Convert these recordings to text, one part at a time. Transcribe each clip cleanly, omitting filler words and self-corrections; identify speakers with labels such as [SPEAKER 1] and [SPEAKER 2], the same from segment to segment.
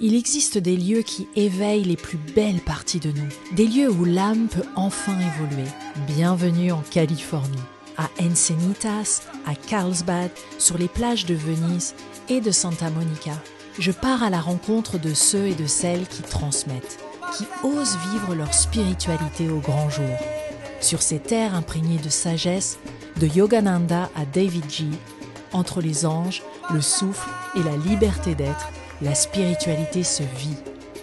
[SPEAKER 1] Il existe des lieux qui éveillent les plus belles parties de nous, des lieux où l'âme peut enfin évoluer. Bienvenue en Californie, à Encinitas, à Carlsbad, sur les plages de Venise et de Santa Monica. Je pars à la rencontre de ceux et de celles qui transmettent, qui osent vivre leur spiritualité au grand jour. Sur ces terres imprégnées de sagesse, de Yogananda à David G, entre les anges, le souffle et la liberté d'être, la spiritualité se vit,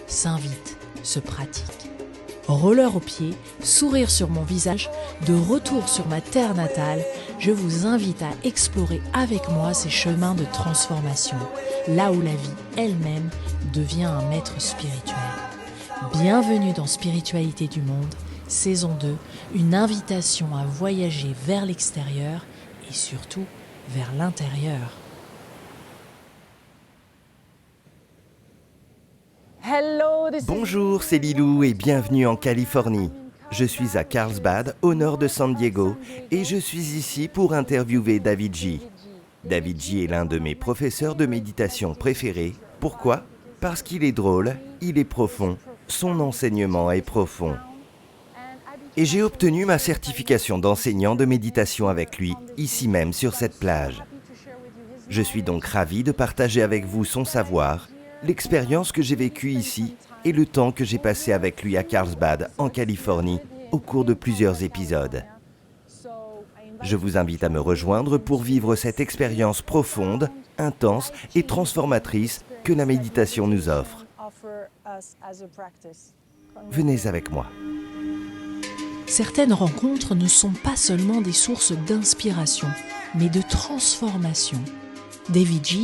[SPEAKER 1] s'invite, se pratique. Roller aux pieds, sourire sur mon visage, de retour sur ma terre natale, je vous invite à explorer avec moi ces chemins de transformation, là où la vie elle-même devient un maître spirituel. Bienvenue dans Spiritualité du Monde, saison 2, une invitation à voyager vers l'extérieur et surtout vers l'intérieur.
[SPEAKER 2] Bonjour, c'est Lilou et bienvenue en Californie. Je suis à Carlsbad, au nord de San Diego, et je suis ici pour interviewer David G. David G est l'un de mes professeurs de méditation préférés. Pourquoi ? Parce qu'il est drôle, il est profond, son enseignement est profond. Et j'ai obtenu ma certification d'enseignant de méditation avec lui, ici même sur cette plage. Je suis donc ravi de partager avec vous son savoir, l'expérience que j'ai vécue ici et le temps que j'ai passé avec lui à Carlsbad, en Californie, au cours de plusieurs épisodes. Je vous invite à me rejoindre pour vivre cette expérience profonde, intense et transformatrice que la méditation nous offre. Venez avec moi.
[SPEAKER 1] Certaines rencontres ne sont pas seulement des sources d'inspiration, mais de transformation. David G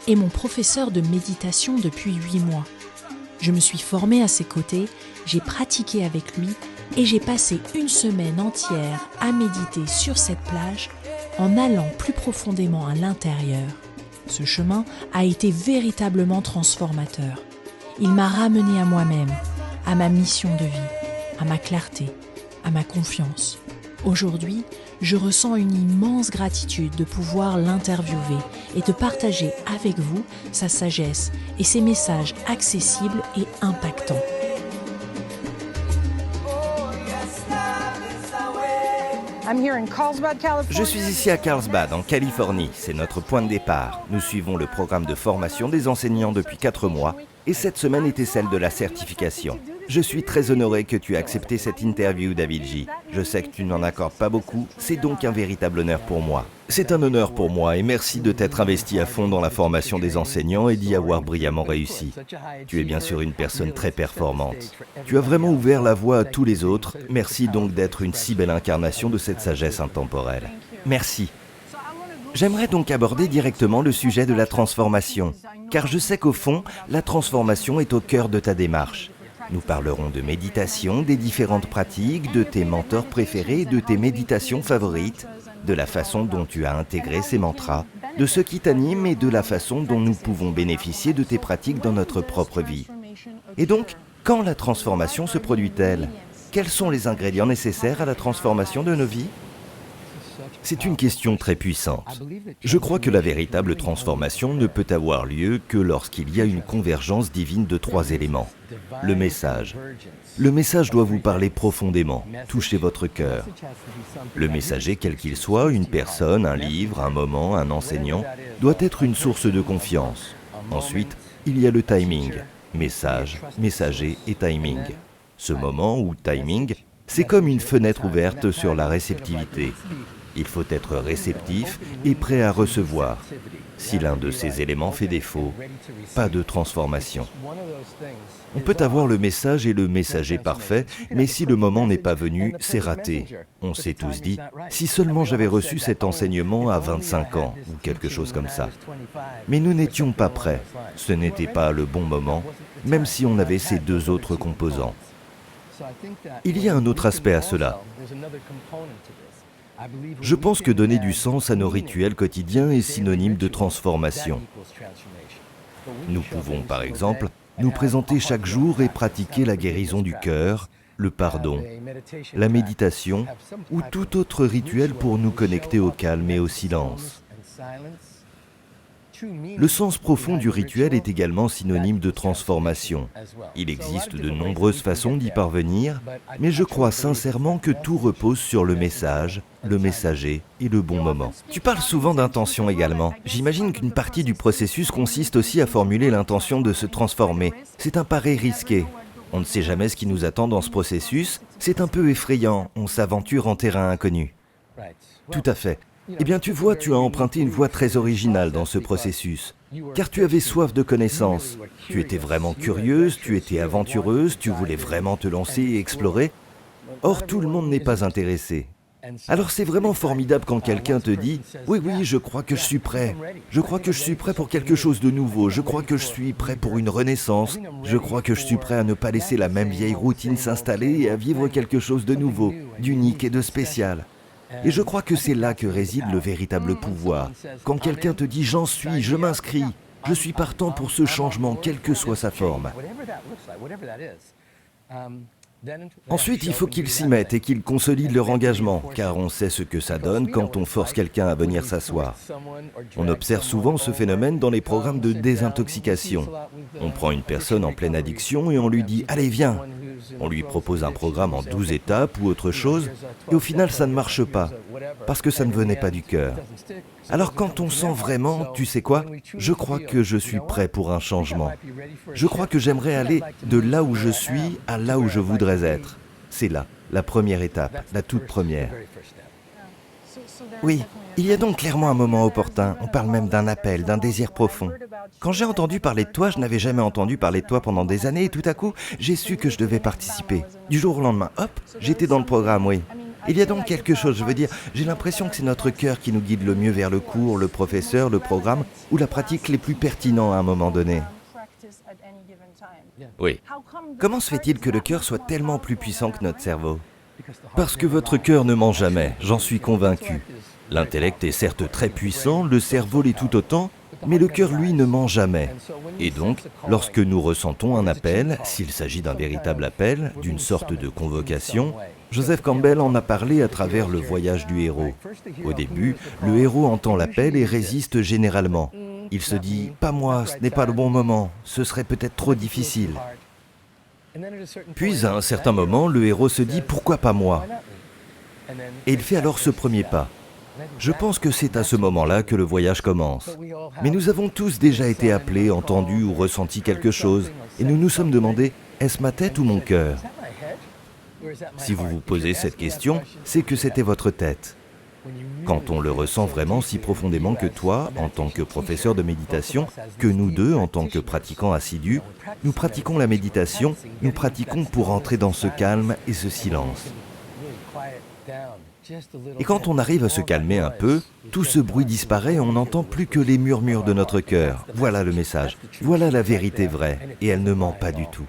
[SPEAKER 1] est mon professeur de méditation depuis 8 mois. Je me suis formée à ses côtés, j'ai pratiqué avec lui et j'ai passé une semaine entière à méditer sur cette plage en allant plus profondément à l'intérieur. Ce chemin a été véritablement transformateur. Il m'a ramenée à moi-même, à ma mission de vie, à ma clarté, à ma confiance. Aujourd'hui, je ressens une immense gratitude de pouvoir l'interviewer et de partager avec vous sa sagesse et ses messages accessibles et impactants.
[SPEAKER 2] Je suis ici à Carlsbad, en Californie. C'est notre point de départ. Nous suivons le programme de formation des enseignants depuis 4 mois et cette semaine était celle de la certification. Je suis très honoré que tu aies accepté cette interview, David G. Je sais que tu n'en accordes pas beaucoup, c'est donc un véritable honneur pour moi. C'est un honneur pour moi et merci de t'être investi à fond dans la formation des enseignants et d'y avoir brillamment réussi. Tu es bien sûr une personne très performante. Tu as vraiment ouvert la voie à tous les autres. Merci donc d'être une si belle incarnation de cette sagesse intemporelle. Merci. J'aimerais donc aborder directement le sujet de la transformation, car je sais qu'au fond, la transformation est au cœur de ta démarche. Nous parlerons de méditation, des différentes pratiques, de tes mentors préférés, de tes méditations favorites, de la façon dont tu as intégré ces mantras, de ce qui t'anime et de la façon dont nous pouvons bénéficier de tes pratiques dans notre propre vie. Et donc, quand la transformation se produit-elle ? Quels sont les ingrédients nécessaires à la transformation de nos vies ? C'est une question très puissante. Je crois que la véritable transformation ne peut avoir lieu que lorsqu'il y a une convergence divine de 3 éléments. Le message. Le message doit vous parler profondément, toucher votre cœur. Le messager, quel qu'il soit, une personne, un livre, un moment, un enseignant, doit être une source de confiance. Ensuite, il y a le timing. Message, messager et timing. Ce moment ou timing, c'est comme une fenêtre ouverte sur la réceptivité. Il faut être réceptif et prêt à recevoir. Si l'un de ces éléments fait défaut, pas de transformation. On peut avoir le message et le messager parfait, mais si le moment n'est pas venu, c'est raté. On s'est tous dit, si seulement j'avais reçu cet enseignement à 25 ans, ou quelque chose comme ça. Mais nous n'étions pas prêts. Ce n'était pas le bon moment, même si on avait ces 2 autres composants. Il y a un autre aspect à cela. Je pense que donner du sens à nos rituels quotidiens est synonyme de transformation. Nous pouvons, par exemple, nous présenter chaque jour et pratiquer la guérison du cœur, le pardon, la méditation ou tout autre rituel pour nous connecter au calme et au silence. Le sens profond du rituel est également synonyme de transformation. Il existe de nombreuses façons d'y parvenir, mais je crois sincèrement que tout repose sur le message, le messager et le bon moment. Tu parles souvent d'intention également. J'imagine qu'une partie du processus consiste aussi à formuler l'intention de se transformer. C'est un pari risqué. On ne sait jamais ce qui nous attend dans ce processus. C'est un peu effrayant, on s'aventure en terrain inconnu. Tout à fait. Eh bien, tu vois, tu as emprunté une voie très originale dans ce processus. Car tu avais soif de connaissances. Tu étais vraiment curieuse, tu étais aventureuse, tu voulais vraiment te lancer et explorer. Or, tout le monde n'est pas intéressé. Alors c'est vraiment formidable quand quelqu'un te dit « Oui, oui, je crois que je suis prêt. Je crois que je suis prêt pour quelque chose de nouveau. Je crois que je suis prêt pour une renaissance. Je crois que je suis prêt à ne pas laisser la même vieille routine s'installer et à vivre quelque chose de nouveau, d'unique et de spécial. » Et je crois que c'est là que réside le véritable pouvoir. Quand quelqu'un te dit « J'en suis, je m'inscris, je suis partant pour ce changement, quelle que soit sa forme. » Ensuite, il faut qu'ils s'y mettent et qu'ils consolident leur engagement, car on sait ce que ça donne quand on force quelqu'un à venir s'asseoir. On observe souvent ce phénomène dans les programmes de désintoxication. On prend une personne en pleine addiction et on lui dit « Allez, viens !» On lui propose un programme en 12 étapes ou autre chose, et au final, ça ne marche pas, parce que ça ne venait pas du cœur. Alors quand on sent vraiment, tu sais quoi, je crois que je suis prêt pour un changement. Je crois que j'aimerais aller de là où je suis à là où je voudrais être. C'est là, la première étape, la toute première. Oui, il y a donc clairement un moment opportun. On parle même d'un appel, d'un désir profond. Quand j'ai entendu parler de toi, je n'avais jamais entendu parler de toi pendant des années et tout à coup, j'ai su que je devais participer. Du jour au lendemain, hop, j'étais dans le programme, oui. Il y a donc quelque chose, je veux dire, j'ai l'impression que c'est notre cœur qui nous guide le mieux vers le cours, le professeur, le programme ou la pratique les plus pertinents à un moment donné. Oui. Comment se fait-il que le cœur soit tellement plus puissant que notre cerveau ? Parce que votre cœur ne ment jamais, j'en suis convaincu. L'intellect est certes très puissant, le cerveau l'est tout autant, mais le cœur, lui, ne ment jamais. Et donc, lorsque nous ressentons un appel, s'il s'agit d'un véritable appel, d'une sorte de convocation, Joseph Campbell en a parlé à travers le voyage du héros. Au début, le héros entend l'appel et résiste généralement. Il se dit « Pas moi, ce n'est pas le bon moment, ce serait peut-être trop difficile ». Puis, à un certain moment, le héros se dit « Pourquoi pas moi ?» Et il fait alors ce premier pas. Je pense que c'est à ce moment-là que le voyage commence. Mais nous avons tous déjà été appelés, entendus ou ressenti quelque chose, et nous nous sommes demandé « Est-ce ma tête ou mon cœur ?» Si vous vous posez cette question, c'est que c'était votre tête. Quand on le ressent vraiment si profondément que toi, en tant que professeur de méditation, que nous deux, en tant que pratiquants assidus, nous pratiquons la méditation, nous pratiquons pour entrer dans ce calme et ce silence. Et quand on arrive à se calmer un peu, tout ce bruit disparaît et on n'entend plus que les murmures de notre cœur. Voilà le message, voilà la vérité vraie, et elle ne ment pas du tout.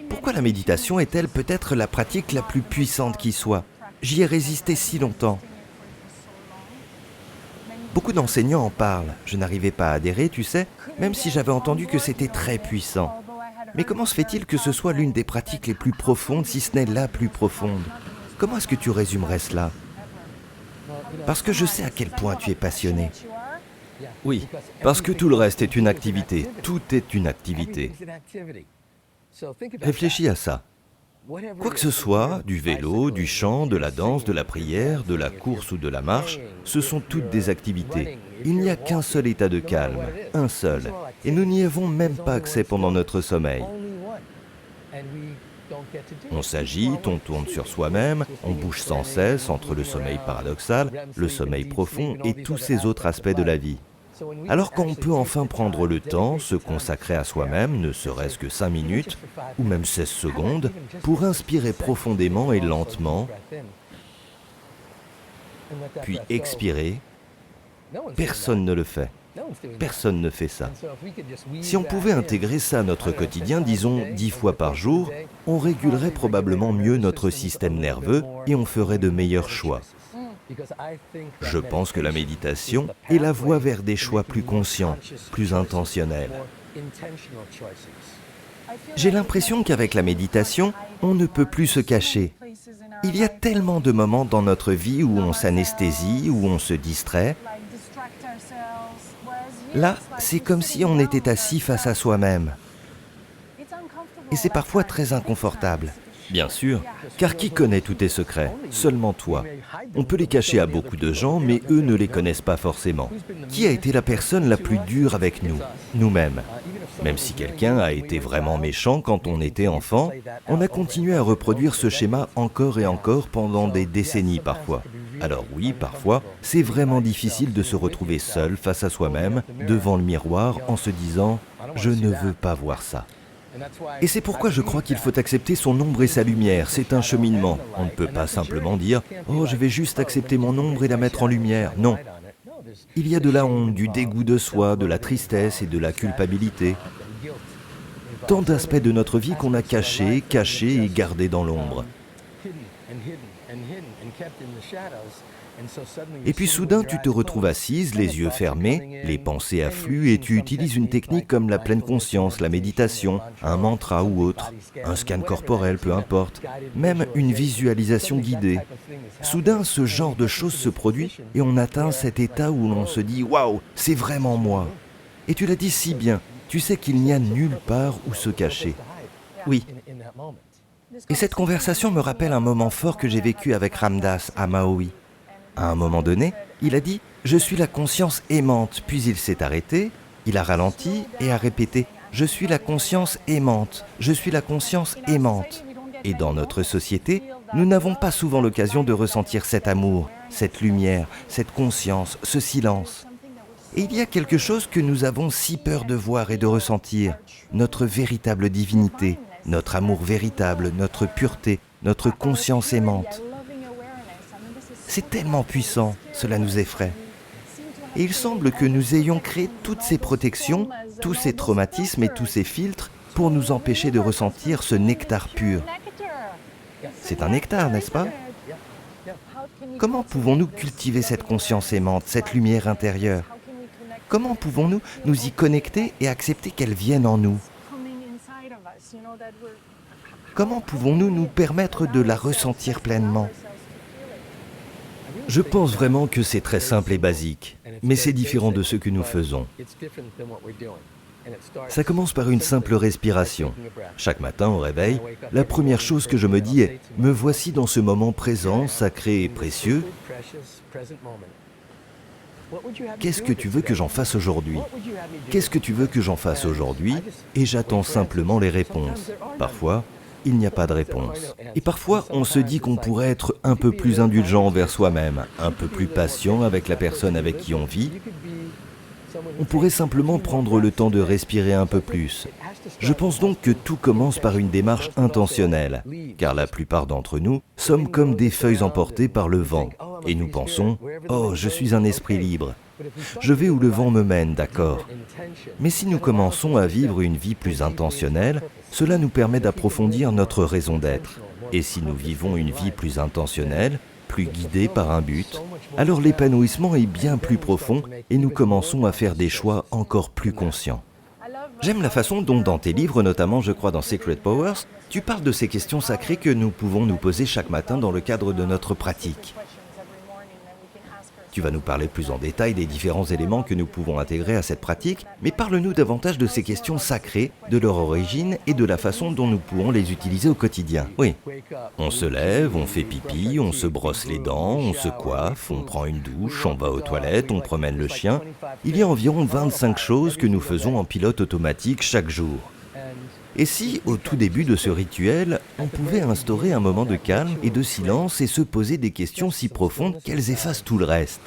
[SPEAKER 2] Pourquoi la méditation est-elle peut-être la pratique la plus puissante qui soit ? J'y ai résisté si longtemps. Beaucoup d'enseignants en parlent. Je n'arrivais pas à adhérer, tu sais, même si j'avais entendu que c'était très puissant. Mais comment se fait-il que ce soit l'une des pratiques les plus profondes, si ce n'est la plus profonde ? Comment est-ce que tu résumerais cela ? Parce que je sais à quel point tu es passionné. Oui, parce que tout le reste est une activité. Tout est une activité. Réfléchis à ça. Quoi que ce soit, du vélo, du chant, de la danse, de la prière, de la course ou de la marche, ce sont toutes des activités. Il n'y a qu'un seul état de calme, un seul. Et nous n'y avons même pas accès pendant notre sommeil. On s'agite, on tourne sur soi-même, on bouge sans cesse entre le sommeil paradoxal, le sommeil profond et tous ces autres aspects de la vie. Alors quand on peut enfin prendre le temps, se consacrer à soi-même, ne serait-ce que 5 minutes, ou même 16 secondes, pour inspirer profondément et lentement, puis expirer, personne ne le fait. Personne ne fait ça. Si on pouvait intégrer ça à notre quotidien, disons 10 fois par jour, on régulerait probablement mieux notre système nerveux et on ferait de meilleurs choix. Je pense que la méditation est la voie vers des choix plus conscients, plus intentionnels. J'ai l'impression qu'avec la méditation, on ne peut plus se cacher. Il y a tellement de moments dans notre vie où on s'anesthésie, où on se distrait. Là, c'est comme si on était assis face à soi-même. Et c'est parfois très inconfortable. Bien sûr, car qui connaît tous tes secrets? Seulement toi. On peut les cacher à beaucoup de gens, mais eux ne les connaissent pas forcément. Qui a été la personne la plus dure avec nous? Nous-mêmes. Même si quelqu'un a été vraiment méchant quand on était enfant, on a continué à reproduire ce schéma encore et encore pendant des décennies parfois. Alors oui, parfois, c'est vraiment difficile de se retrouver seul face à soi-même, devant le miroir, en se disant « je ne veux pas voir ça ». Et c'est pourquoi je crois qu'il faut accepter son ombre et sa lumière, c'est un cheminement. On ne peut pas simplement dire « oh, je vais juste accepter mon ombre et la mettre en lumière ». Non. Il y a de la honte, du dégoût de soi, de la tristesse et de la culpabilité. Tant d'aspects de notre vie qu'on a cachés et gardés dans l'ombre. Et puis soudain, tu te retrouves assise, les yeux fermés, les pensées affluent et tu utilises une technique comme la pleine conscience, la méditation, un mantra ou autre, un scan corporel, peu importe, même une visualisation guidée. Soudain, ce genre de choses se produit et on atteint cet état où l'on se dit « Waouh, c'est vraiment moi !» Et tu l'as dit si bien, tu sais qu'il n'y a nulle part où se cacher. Oui. Et cette conversation me rappelle un moment fort que j'ai vécu avec Ram Dass à Maui. À un moment donné, il a dit « Je suis la conscience aimante », puis il s'est arrêté, il a ralenti et a répété « Je suis la conscience aimante, je suis la conscience aimante ». Et dans notre société, nous n'avons pas souvent l'occasion de ressentir cet amour, cette lumière, cette conscience, ce silence. Et il y a quelque chose que nous avons si peur de voir et de ressentir, notre véritable divinité, notre amour véritable, notre pureté, notre conscience aimante. C'est tellement puissant, cela nous effraie. Et il semble que nous ayons créé toutes ces protections, tous ces traumatismes et tous ces filtres pour nous empêcher de ressentir ce nectar pur. C'est un nectar, n'est-ce pas? Comment pouvons-nous cultiver cette conscience aimante, cette lumière intérieure? Comment pouvons-nous nous y connecter et accepter qu'elle vienne en nous? Comment pouvons-nous nous permettre de la ressentir pleinement? Je pense vraiment que c'est très simple et basique, mais c'est différent de ce que nous faisons. Ça commence par une simple respiration. Chaque matin au réveil, la première chose que je me dis est « Me voici dans ce moment présent, sacré et précieux. Qu'est-ce que tu veux que j'en fasse aujourd'hui? Qu'est-ce que tu veux que j'en fasse aujourd'hui ?» Et j'attends simplement les réponses. Parfois, il n'y a pas de réponse. Et parfois, on se dit qu'on pourrait être un peu plus indulgent envers soi-même, un peu plus patient avec la personne avec qui on vit. On pourrait simplement prendre le temps de respirer un peu plus. Je pense donc que tout commence par une démarche intentionnelle, car la plupart d'entre nous sommes comme des feuilles emportées par le vent. Et nous pensons « Oh, je suis un esprit libre. Je vais où le vent me mène, d'accord. » Mais si nous commençons à vivre une vie plus intentionnelle, cela nous permet d'approfondir notre raison d'être. Et si nous vivons une vie plus intentionnelle, plus guidée par un but, alors l'épanouissement est bien plus profond et nous commençons à faire des choix encore plus conscients. J'aime la façon dont dans tes livres, notamment je crois dans Secret Powers, tu parles de ces questions sacrées que nous pouvons nous poser chaque matin dans le cadre de notre pratique. Tu vas nous parler plus en détail des différents éléments que nous pouvons intégrer à cette pratique, mais parle-nous davantage de ces questions sacrées, de leur origine et de la façon dont nous pourrons les utiliser au quotidien. Oui, on se lève, on fait pipi, on se brosse les dents, on se coiffe, on prend une douche, on va aux toilettes, on promène le chien. Il y a environ 25 choses que nous faisons en pilote automatique chaque jour. Et si, au tout début de ce rituel, on pouvait instaurer un moment de calme et de silence et se poser des questions si profondes qu'elles effacent tout le reste?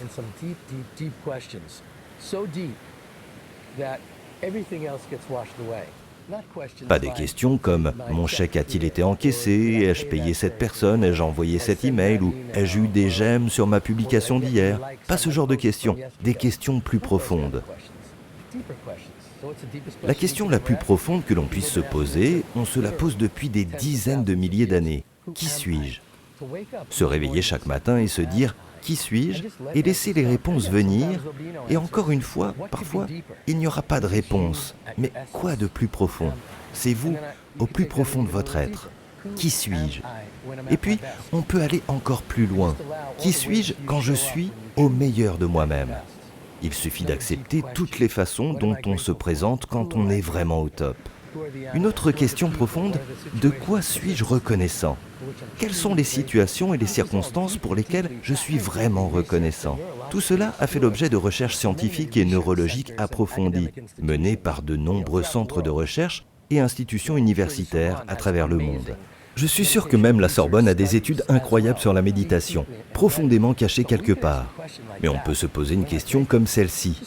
[SPEAKER 2] Pas des questions comme « Mon chèque a-t-il été encaissé? Ai-je payé cette personne? Ai-je envoyé cet email? Ou ai-je eu des j'aime sur ma publication d'hier ?» Pas ce genre de questions, des questions plus profondes. La question la plus profonde que l'on puisse se poser, on se la pose depuis des dizaines de milliers d'années. Qui suis-je? Se réveiller chaque matin et se dire « Qui suis-je ?» et laisser les réponses venir. Et encore une fois, parfois, il n'y aura pas de réponse. Mais quoi de plus profond? C'est vous, au plus profond de votre être. Qui suis-je? Et puis, on peut aller encore plus loin. Qui suis-je quand je suis au meilleur de moi-même? Il suffit d'accepter toutes les façons dont on se présente quand on est vraiment au top. Une autre question profonde, de quoi suis-je reconnaissant? Quelles sont les situations et les circonstances pour lesquelles je suis vraiment reconnaissant? Tout cela a fait l'objet de recherches scientifiques et neurologiques approfondies, menées par de nombreux centres de recherche et institutions universitaires à travers le monde. Je suis sûr que même la Sorbonne a des études incroyables sur la méditation, profondément cachées quelque part. Mais on peut se poser une question comme celle-ci.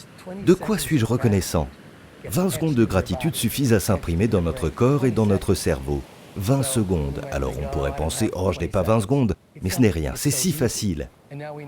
[SPEAKER 2] De quoi suis-je reconnaissant? 20 secondes de gratitude suffisent à s'imprimer dans notre corps et dans notre cerveau. 20 secondes. Alors on pourrait penser, oh je n'ai pas 20 secondes, mais ce n'est rien, c'est si facile.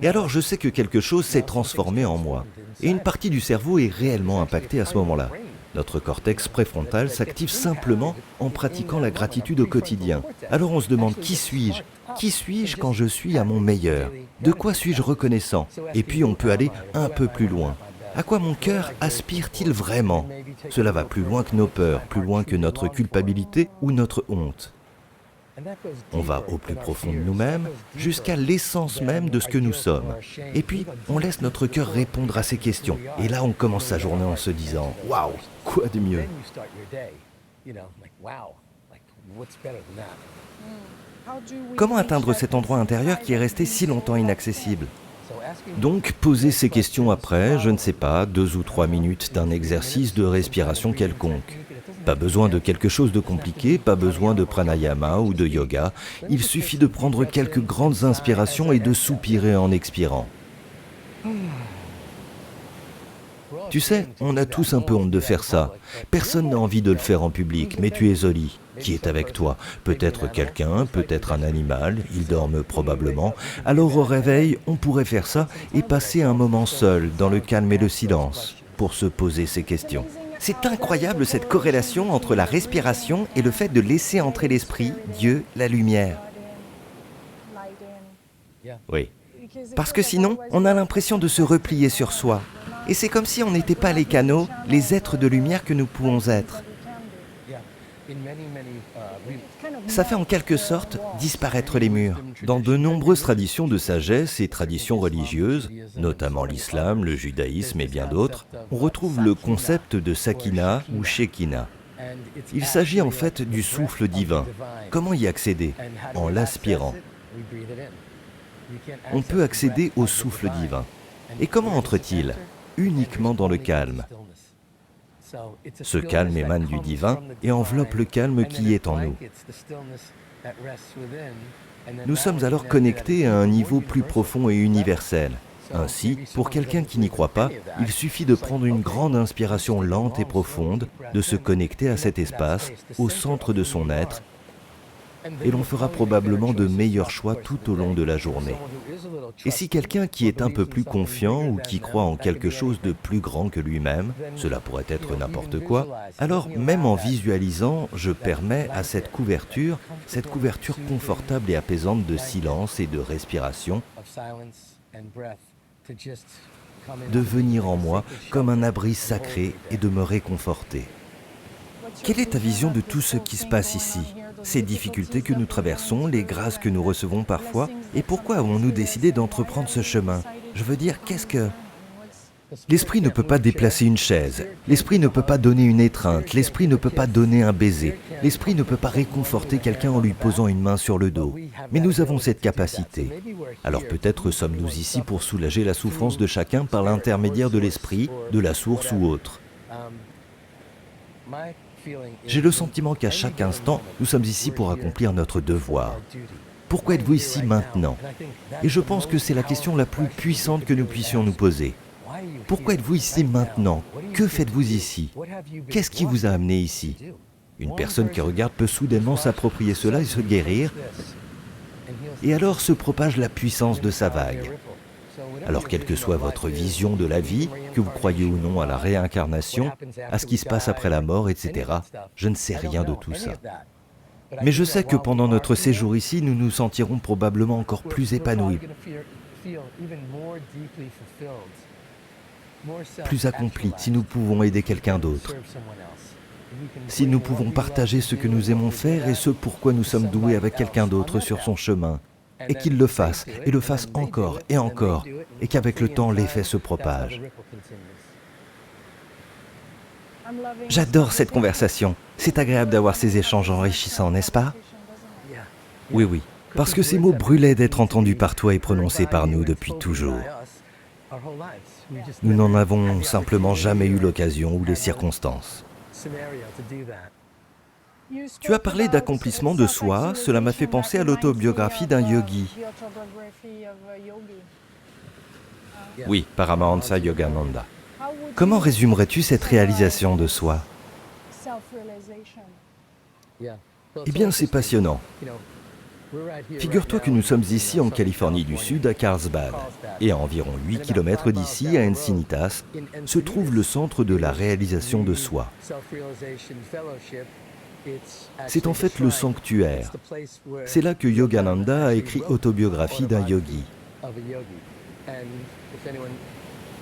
[SPEAKER 2] Et alors je sais que quelque chose s'est transformé en moi. Et une partie du cerveau est réellement impactée à ce moment-là. Notre cortex préfrontal s'active simplement en pratiquant la gratitude au quotidien. Alors on se demande qui suis-je? Qui suis-je quand je suis à mon meilleur? De quoi suis-je reconnaissant? Et puis on peut aller un peu plus loin. À quoi mon cœur aspire-t-il vraiment? Cela va plus loin que nos peurs, plus loin que notre culpabilité ou notre honte. On va au plus profond de nous-mêmes, jusqu'à l'essence même de ce que nous sommes. Et puis, on laisse notre cœur répondre à ces questions. Et là, on commence sa journée en se disant « Waouh, quoi de mieux ?» Comment atteindre cet endroit intérieur qui est resté si longtemps inaccessible? Donc, poser ces questions après, je ne sais pas, 2 ou 3 minutes d'un exercice de respiration quelconque. Pas besoin de quelque chose de compliqué, pas besoin de pranayama ou de yoga. Il suffit de prendre quelques grandes inspirations et de soupirer en expirant. Tu sais, on a tous un peu honte de faire ça. Personne n'a envie de le faire en public, mais tu es Oli. Qui est avec toi? Peut-être quelqu'un, peut-être un animal, ils dorment probablement. Alors au réveil, on pourrait faire ça et passer un moment seul, dans le calme et le silence, pour se poser ces questions. C'est incroyable cette corrélation entre la respiration et le fait de laisser entrer l'esprit, Dieu, la lumière. Oui. Parce que sinon, on a l'impression de se replier sur soi. Et c'est comme si on n'était pas les canaux, les êtres de lumière que nous pouvons être. Ça fait en quelque sorte disparaître les murs. Dans de nombreuses traditions de sagesse et traditions religieuses, notamment l'islam, le judaïsme et bien d'autres, on retrouve le concept de sakina ou shekina. Il s'agit en fait du souffle divin. Comment y accéder? En l'aspirant. On peut accéder au souffle divin. Et comment entre-t-il? Uniquement dans le calme. Ce calme émane du divin et enveloppe le calme qui est en nous. Nous sommes alors connectés à un niveau plus profond et universel. Ainsi, pour quelqu'un qui n'y croit pas, il suffit de prendre une grande inspiration lente et profonde, de se connecter à cet espace, au centre de son être, et l'on fera probablement de meilleurs choix tout au long de la journée. Et si quelqu'un qui est un peu plus confiant ou qui croit en quelque chose de plus grand que lui-même, cela pourrait être n'importe quoi, alors même en visualisant, je permets à cette couverture confortable et apaisante de silence et de respiration, de venir en moi comme un abri sacré et de me réconforter. Quelle est ta vision de tout ce qui se passe ici? Ces difficultés que nous traversons, les grâces que nous recevons parfois, et pourquoi avons-nous décidé d'entreprendre ce chemin? Je veux dire, qu'est-ce que... L'esprit ne peut pas déplacer une chaise, l'esprit ne peut pas donner une étreinte, l'esprit ne peut pas donner un baiser, l'esprit ne peut pas réconforter quelqu'un en lui posant une main sur le dos. Mais nous avons cette capacité. Alors peut-être sommes-nous ici pour soulager la souffrance de chacun par l'intermédiaire de l'esprit, de la source ou autre. J'ai le sentiment qu'à chaque instant, nous sommes ici pour accomplir notre devoir. Pourquoi êtes-vous ici maintenant? Et je pense que c'est la question la plus puissante que nous puissions nous poser. Pourquoi êtes-vous ici maintenant? Que faites-vous ici? Qu'est-ce qui vous a amené ici? Une personne qui regarde peut soudainement s'approprier cela et se guérir, et alors se propage la puissance de sa vague. Alors quelle que soit votre vision de la vie, que vous croyez ou non à la réincarnation, à ce qui se passe après la mort, etc., je ne sais rien de tout ça. Mais je sais que pendant notre séjour ici, nous nous sentirons probablement encore plus épanouis, plus accomplis, si nous pouvons aider quelqu'un d'autre. Si nous pouvons partager ce que nous aimons faire et ce pourquoi nous sommes doués avec quelqu'un d'autre sur son chemin. et qu'il le fasse, et le fasse encore, et qu'avec le temps, l'effet se propage. J'adore cette conversation. C'est agréable d'avoir ces échanges enrichissants, n'est-ce pas? Oui, oui, parce que ces mots brûlaient d'être entendus par toi et prononcés par nous depuis toujours. Nous n'en avons simplement jamais eu l'occasion ou les circonstances. Tu as parlé d'accomplissement de soi, cela m'a fait penser à l'autobiographie d'un yogi. Oui, Paramahansa Yogananda. Comment résumerais-tu cette réalisation de soi? Eh bien, c'est passionnant. Figure-toi que nous sommes ici en Californie du Sud, à Carlsbad, et à environ 8 km d'ici, à Encinitas, se trouve le centre de la réalisation de soi. C'est en fait le sanctuaire. C'est là que Yogananda a écrit Autobiographie d'un yogi.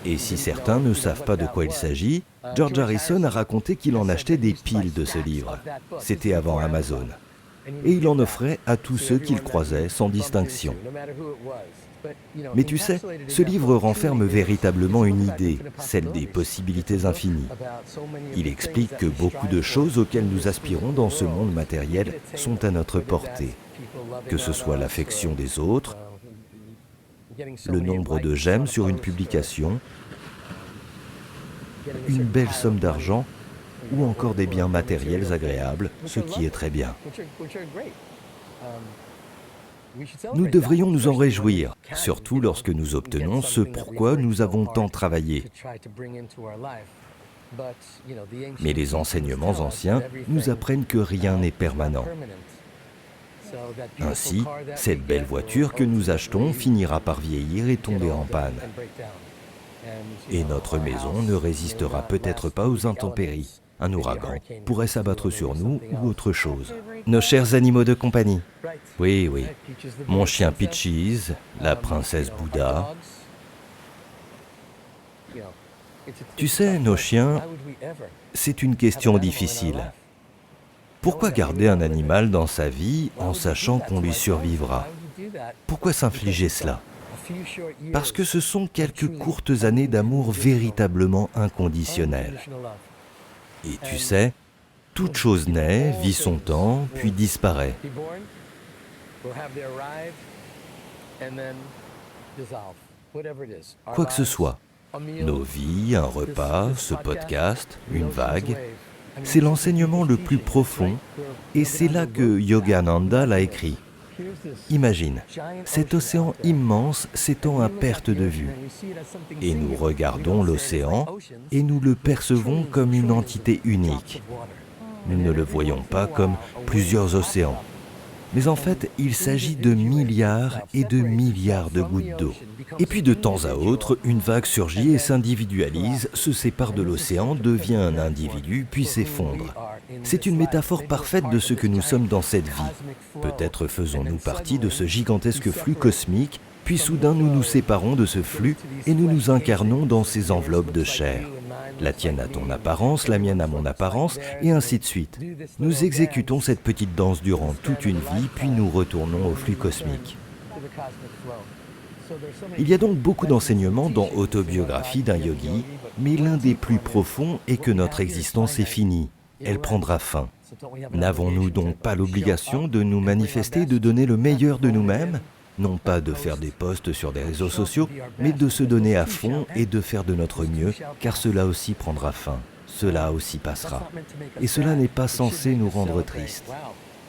[SPEAKER 2] Et si certains ne savent pas de quoi il s'agit, George Harrison a raconté qu'il en achetait des piles de ce livre. C'était avant Amazon. Et il en offrait à tous ceux qu'il croisait sans distinction. Mais tu sais, ce livre renferme véritablement une idée, celle des possibilités infinies. Il explique que beaucoup de choses auxquelles nous aspirons dans ce monde matériel sont à notre portée. Que ce soit l'affection des autres, le nombre de j'aime sur une publication, une belle somme d'argent ou encore des biens matériels agréables, ce qui est très bien. Nous devrions nous en réjouir, surtout lorsque nous obtenons ce pourquoi nous avons tant travaillé. Mais les enseignements anciens nous apprennent que rien n'est permanent. Ainsi, cette belle voiture que nous achetons finira par vieillir et tomber en panne. Et notre maison ne résistera peut-être pas aux intempéries. Un ouragan pourrait s'abattre sur nous ou autre chose. Nos chers animaux de compagnie. Oui, oui. Mon chien Peaches, la princesse Bouddha. Tu sais, nos chiens, c'est une question difficile. Pourquoi garder un animal dans sa vie en sachant qu'on lui survivra? Pourquoi s'infliger cela? Parce que ce sont quelques courtes années d'amour véritablement inconditionnel. Et tu sais, toute chose naît, vit son temps, puis disparaît. Quoi que ce soit, nos vies, un repas, ce podcast, une vague, c'est l'enseignement le plus profond et c'est là que Yogananda l'a écrit. Imagine, cet océan immense s'étend à perte de vue. Et nous regardons l'océan et nous le percevons comme une entité unique. Nous ne le voyons pas comme plusieurs océans. Mais en fait, il s'agit de milliards et de milliards de gouttes d'eau. Et puis de temps à autre, une vague surgit et s'individualise, se sépare de l'océan, devient un individu, puis s'effondre. C'est une métaphore parfaite de ce que nous sommes dans cette vie. Peut-être faisons-nous partie de ce gigantesque flux cosmique, puis soudain nous nous séparons de ce flux et nous nous incarnons dans ces enveloppes de chair. La tienne a ton apparence, la mienne a mon apparence, et ainsi de suite. Nous exécutons cette petite danse durant toute une vie, puis nous retournons au flux cosmique. Il y a donc beaucoup d'enseignements dans Autobiographie d'un yogi, mais l'un des plus profonds est que notre existence est finie. Elle prendra fin. N'avons-nous donc pas l'obligation de nous manifester et de donner le meilleur de nous-mêmes? Non pas de faire des posts sur des réseaux sociaux, mais de se donner à fond et de faire de notre mieux, car cela aussi prendra fin, cela aussi passera. Et cela n'est pas censé nous rendre tristes.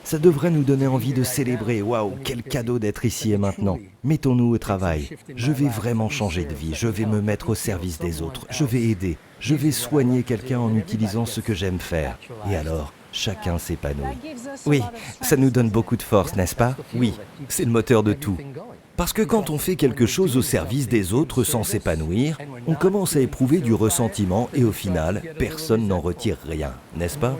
[SPEAKER 2] Ça devrait nous donner envie de célébrer. Waouh, quel cadeau d'être ici et maintenant. Mettons-nous au travail. Je vais vraiment changer de vie, je vais me mettre au service des autres, je vais aider, je vais soigner quelqu'un en utilisant ce que j'aime faire. Et alors, chacun s'épanouit. Oui, ça nous donne beaucoup de force, n'est-ce pas? Oui, c'est le moteur de tout. Parce que quand on fait quelque chose au service des autres sans s'épanouir, on commence à éprouver du ressentiment et au final, personne n'en retire rien, n'est-ce pas?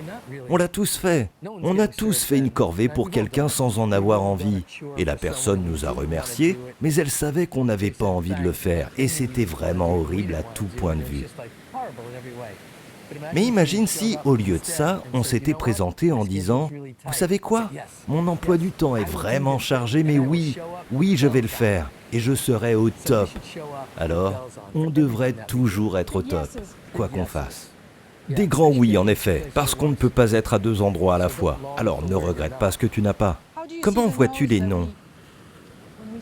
[SPEAKER 2] On l'a tous fait. On a tous fait une corvée pour quelqu'un sans en avoir envie. Et la personne nous a remerciés, mais elle savait qu'on n'avait pas envie de le faire et c'était vraiment horrible à tout point de vue. Mais imagine si, au lieu de ça, on s'était présenté en disant « Vous savez quoi? Mon emploi du temps est vraiment chargé, mais oui, je vais le faire, et je serai au top. » Alors, on devrait toujours être au top, quoi qu'on fasse. Des grands oui, en effet, parce qu'on ne peut pas être à deux endroits à la fois. Alors ne regrette pas ce que tu n'as pas. Comment vois-tu les non?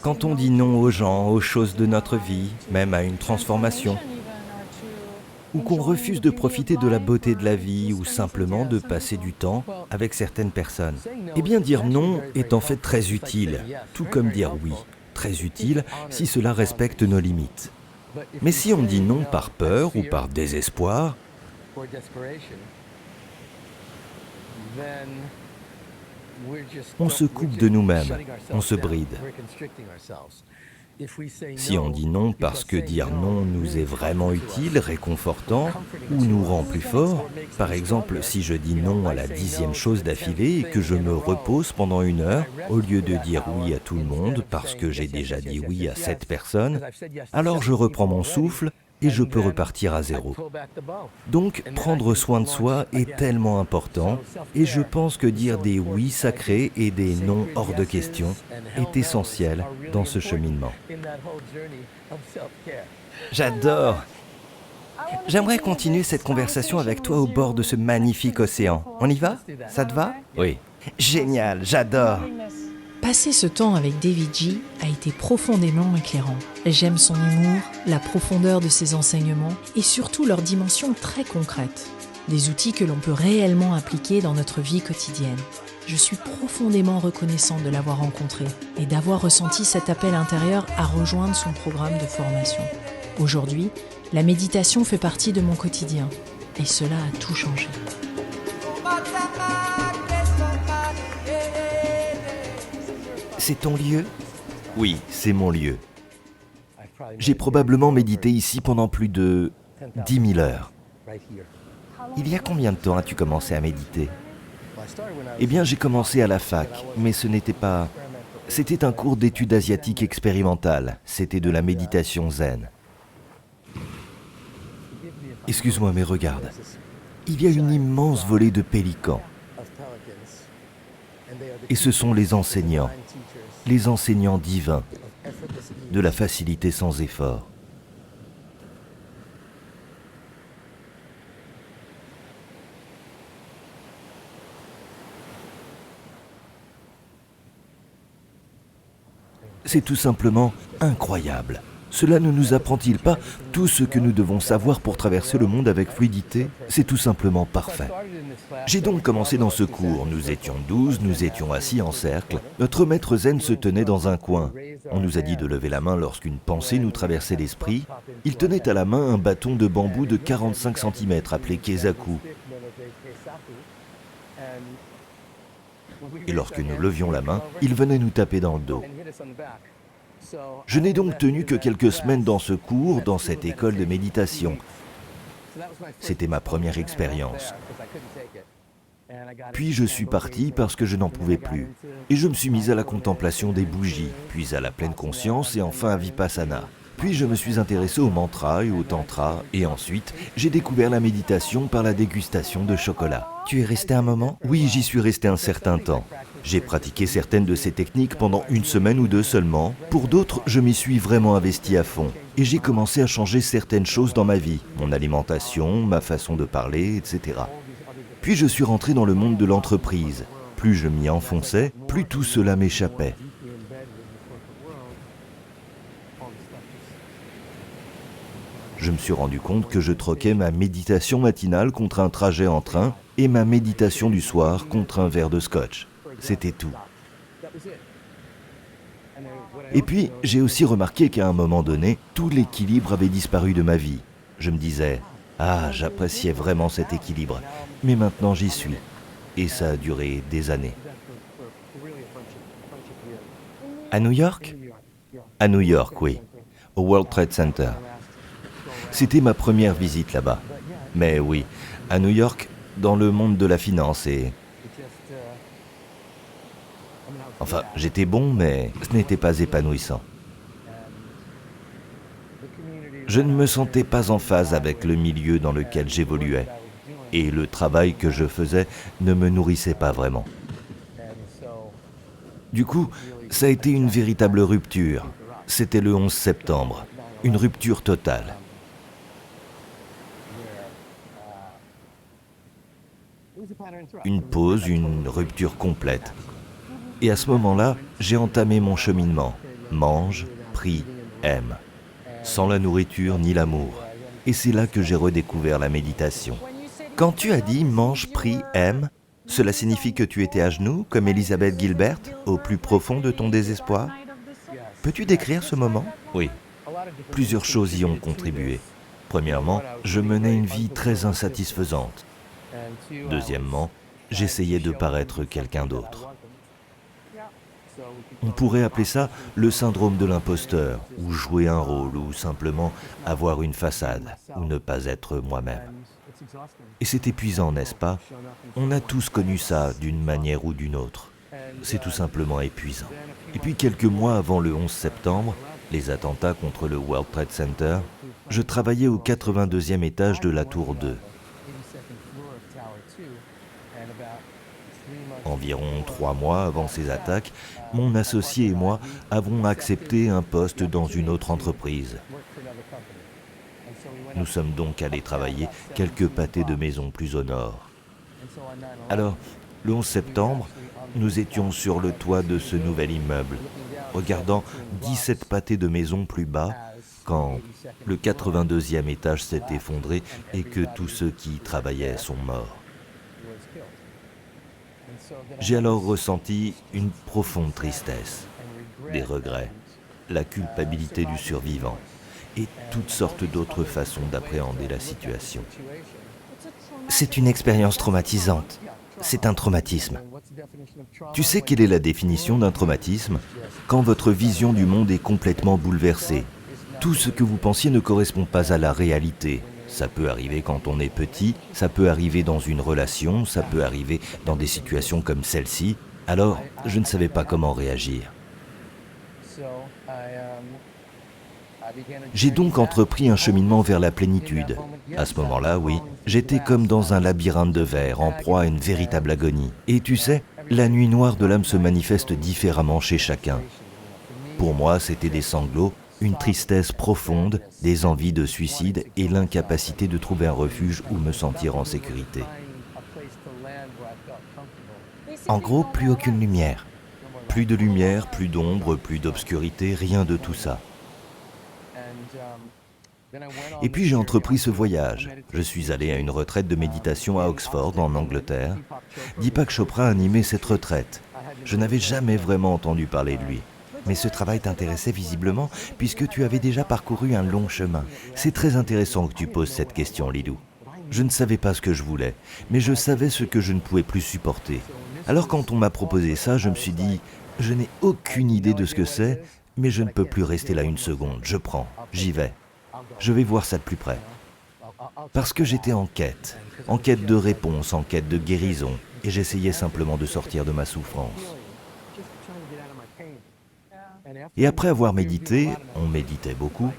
[SPEAKER 2] Quand on dit non aux gens, aux choses de notre vie, même à une transformation, ou qu'on refuse de profiter de la beauté de la vie, ou simplement de passer du temps avec certaines personnes. Eh bien, dire non est en fait très utile, tout comme dire oui, très utile si cela respecte nos limites. Mais si on dit non par peur ou par désespoir, on se coupe de nous-mêmes, on se bride. Si on dit non parce que dire non nous est vraiment utile, réconfortant ou nous rend plus forts, par exemple si je dis non à la 10e chose d'affilée et que je me repose pendant 1 heure, au lieu de dire oui à tout le monde parce que j'ai déjà dit oui à 7 personnes, alors je reprends mon souffle et je peux repartir à zéro. Donc, prendre soin de soi est tellement important et je pense que dire des oui sacrés et des non hors de question est essentiel dans ce cheminement. J'adore! J'aimerais continuer cette conversation avec toi au bord de ce magnifique océan. On y va? Ça te va? Oui. Génial, j'adore!
[SPEAKER 1] Passer ce temps avec David G a été profondément éclairant. J'aime son humour, la profondeur de ses enseignements et surtout leur dimension très concrète. Des outils que l'on peut réellement appliquer dans notre vie quotidienne. Je suis profondément reconnaissant de l'avoir rencontré et d'avoir ressenti cet appel intérieur à rejoindre son programme de formation. Aujourd'hui, la méditation fait partie de mon quotidien et cela a tout changé.
[SPEAKER 2] C'est ton lieu? Oui, c'est mon lieu. J'ai probablement médité ici pendant plus de 10 000 heures. Il y a combien de temps as-tu commencé à méditer? Eh bien, j'ai commencé à la fac, mais ce n'était pas... C'était un cours d'études asiatiques expérimentales. C'était de la méditation zen. Excuse-moi, mais regarde. Il y a une immense volée de pélicans. Et ce sont les enseignants divins, de la facilité sans effort. C'est tout simplement incroyable. Cela ne nous apprend-il pas tout ce que nous devons savoir pour traverser le monde avec fluidité? C'est tout simplement parfait. J'ai donc commencé dans ce cours. Nous étions 12, nous étions assis en cercle. Notre maître zen se tenait dans un coin. On nous a dit de lever la main lorsqu'une pensée nous traversait l'esprit. Il tenait à la main un bâton de bambou de 45 cm appelé Kezaku. Et lorsque nous levions la main, il venait nous taper dans le dos. Je n'ai donc tenu que quelques semaines dans ce cours, dans cette école de méditation. C'était ma première expérience. Puis je suis parti parce que je n'en pouvais plus. Et je me suis mis à la contemplation des bougies, puis à la pleine conscience et enfin à Vipassana. Puis je me suis intéressé au mantra et au tantra, et ensuite j'ai découvert la méditation par la dégustation de chocolat. Tu es resté un moment? Oui, j'y suis resté un certain temps. J'ai pratiqué certaines de ces techniques pendant 1 semaine ou 2 seulement. Pour d'autres, je m'y suis vraiment investi à fond. Et j'ai commencé à changer certaines choses dans ma vie, mon alimentation, ma façon de parler, etc. Puis je suis rentré dans le monde de l'entreprise. Plus je m'y enfonçais, plus tout cela m'échappait. Je me suis rendu compte que je troquais ma méditation matinale contre un trajet en train et ma méditation du soir contre un verre de scotch. C'était tout. Et puis, j'ai aussi remarqué qu'à un moment donné, tout l'équilibre avait disparu de ma vie. Je me disais, ah, j'appréciais vraiment cet équilibre, mais maintenant j'y suis. Et ça a duré des années. À New York? À New York, oui. Au World Trade Center. C'était ma première visite là-bas. Mais oui, à New York, dans le monde de la finance et... Enfin, j'étais bon, mais ce n'était pas épanouissant. Je ne me sentais pas en phase avec le milieu dans lequel j'évoluais. et le travail que je faisais ne me nourrissait pas vraiment. Du coup, ça a été une véritable rupture. C'était le 11 septembre, une rupture totale. Une pause, une rupture complète. Et à ce moment-là, j'ai entamé mon cheminement. Mange, prie, aime. Sans la nourriture ni l'amour. Et c'est là que j'ai redécouvert la méditation. Quand tu as dit « mange, prie, aime », cela signifie que tu étais à genoux, comme Elizabeth Gilbert, au plus profond de ton désespoir? Peux-tu décrire ce moment? Oui. Plusieurs choses y ont contribué. Premièrement, je menais une vie très insatisfaisante. Deuxièmement, j'essayais de paraître quelqu'un d'autre. On pourrait appeler ça le syndrome de l'imposteur, ou jouer un rôle, ou simplement avoir une façade, ou ne pas être moi-même. Et c'est épuisant, n'est-ce pas? On a tous connu ça d'une manière ou d'une autre. C'est tout simplement épuisant. Et puis quelques mois avant le 11 septembre, les attentats contre le World Trade Center, je travaillais au 82e étage de la tour 2. Environ 3 mois avant ces attaques, mon associé et moi avons accepté un poste dans une autre entreprise. Nous sommes donc allés travailler quelques pâtés de maison plus au nord. Alors, le 11 septembre, nous étions sur le toit de ce nouvel immeuble, regardant 17 pâtés de maison plus bas, quand le 82e étage s'est effondré et que tous ceux qui y travaillaient sont morts. J'ai alors ressenti une profonde tristesse, des regrets, la culpabilité du survivant et toutes sortes d'autres façons d'appréhender la situation. C'est une expérience traumatisante. C'est un traumatisme. Tu sais quelle est la définition d'un traumatisme? Quand votre vision du monde est complètement bouleversée. Tout ce que vous pensiez ne correspond pas à la réalité. Ça peut arriver quand on est petit, ça peut arriver dans une relation, ça peut arriver dans des situations comme celle-ci. Alors, je ne savais pas comment réagir. J'ai donc entrepris un cheminement vers la plénitude. À ce moment-là, oui, j'étais comme dans un labyrinthe de verre, en proie à une véritable agonie. Et tu sais, la nuit noire de l'âme se manifeste différemment chez chacun. Pour moi, c'était des sanglots, une tristesse profonde, des envies de suicide et l'incapacité de trouver un refuge où me sentir en sécurité. En gros, plus aucune lumière. Plus de lumière, plus d'ombre, plus d'obscurité, rien de tout ça. Et puis j'ai entrepris ce voyage. Je suis allé à une retraite de méditation à Oxford, en Angleterre. Deepak Chopra animait cette retraite. Je n'avais jamais vraiment entendu parler de lui. Mais ce travail t'intéressait visiblement, puisque tu avais déjà parcouru un long chemin. C'est très intéressant que tu poses cette question, Lilou. Je ne savais pas ce que je voulais, mais je savais ce que je ne pouvais plus supporter. Alors quand on m'a proposé ça, je me suis dit, je n'ai aucune idée de ce que c'est, mais je ne peux plus rester là une seconde. Je prends, j'y vais. Je vais voir ça de plus près. Parce que j'étais en quête de réponse, en quête de guérison, et j'essayais simplement de sortir de ma souffrance. Et après avoir médité, on méditait beaucoup,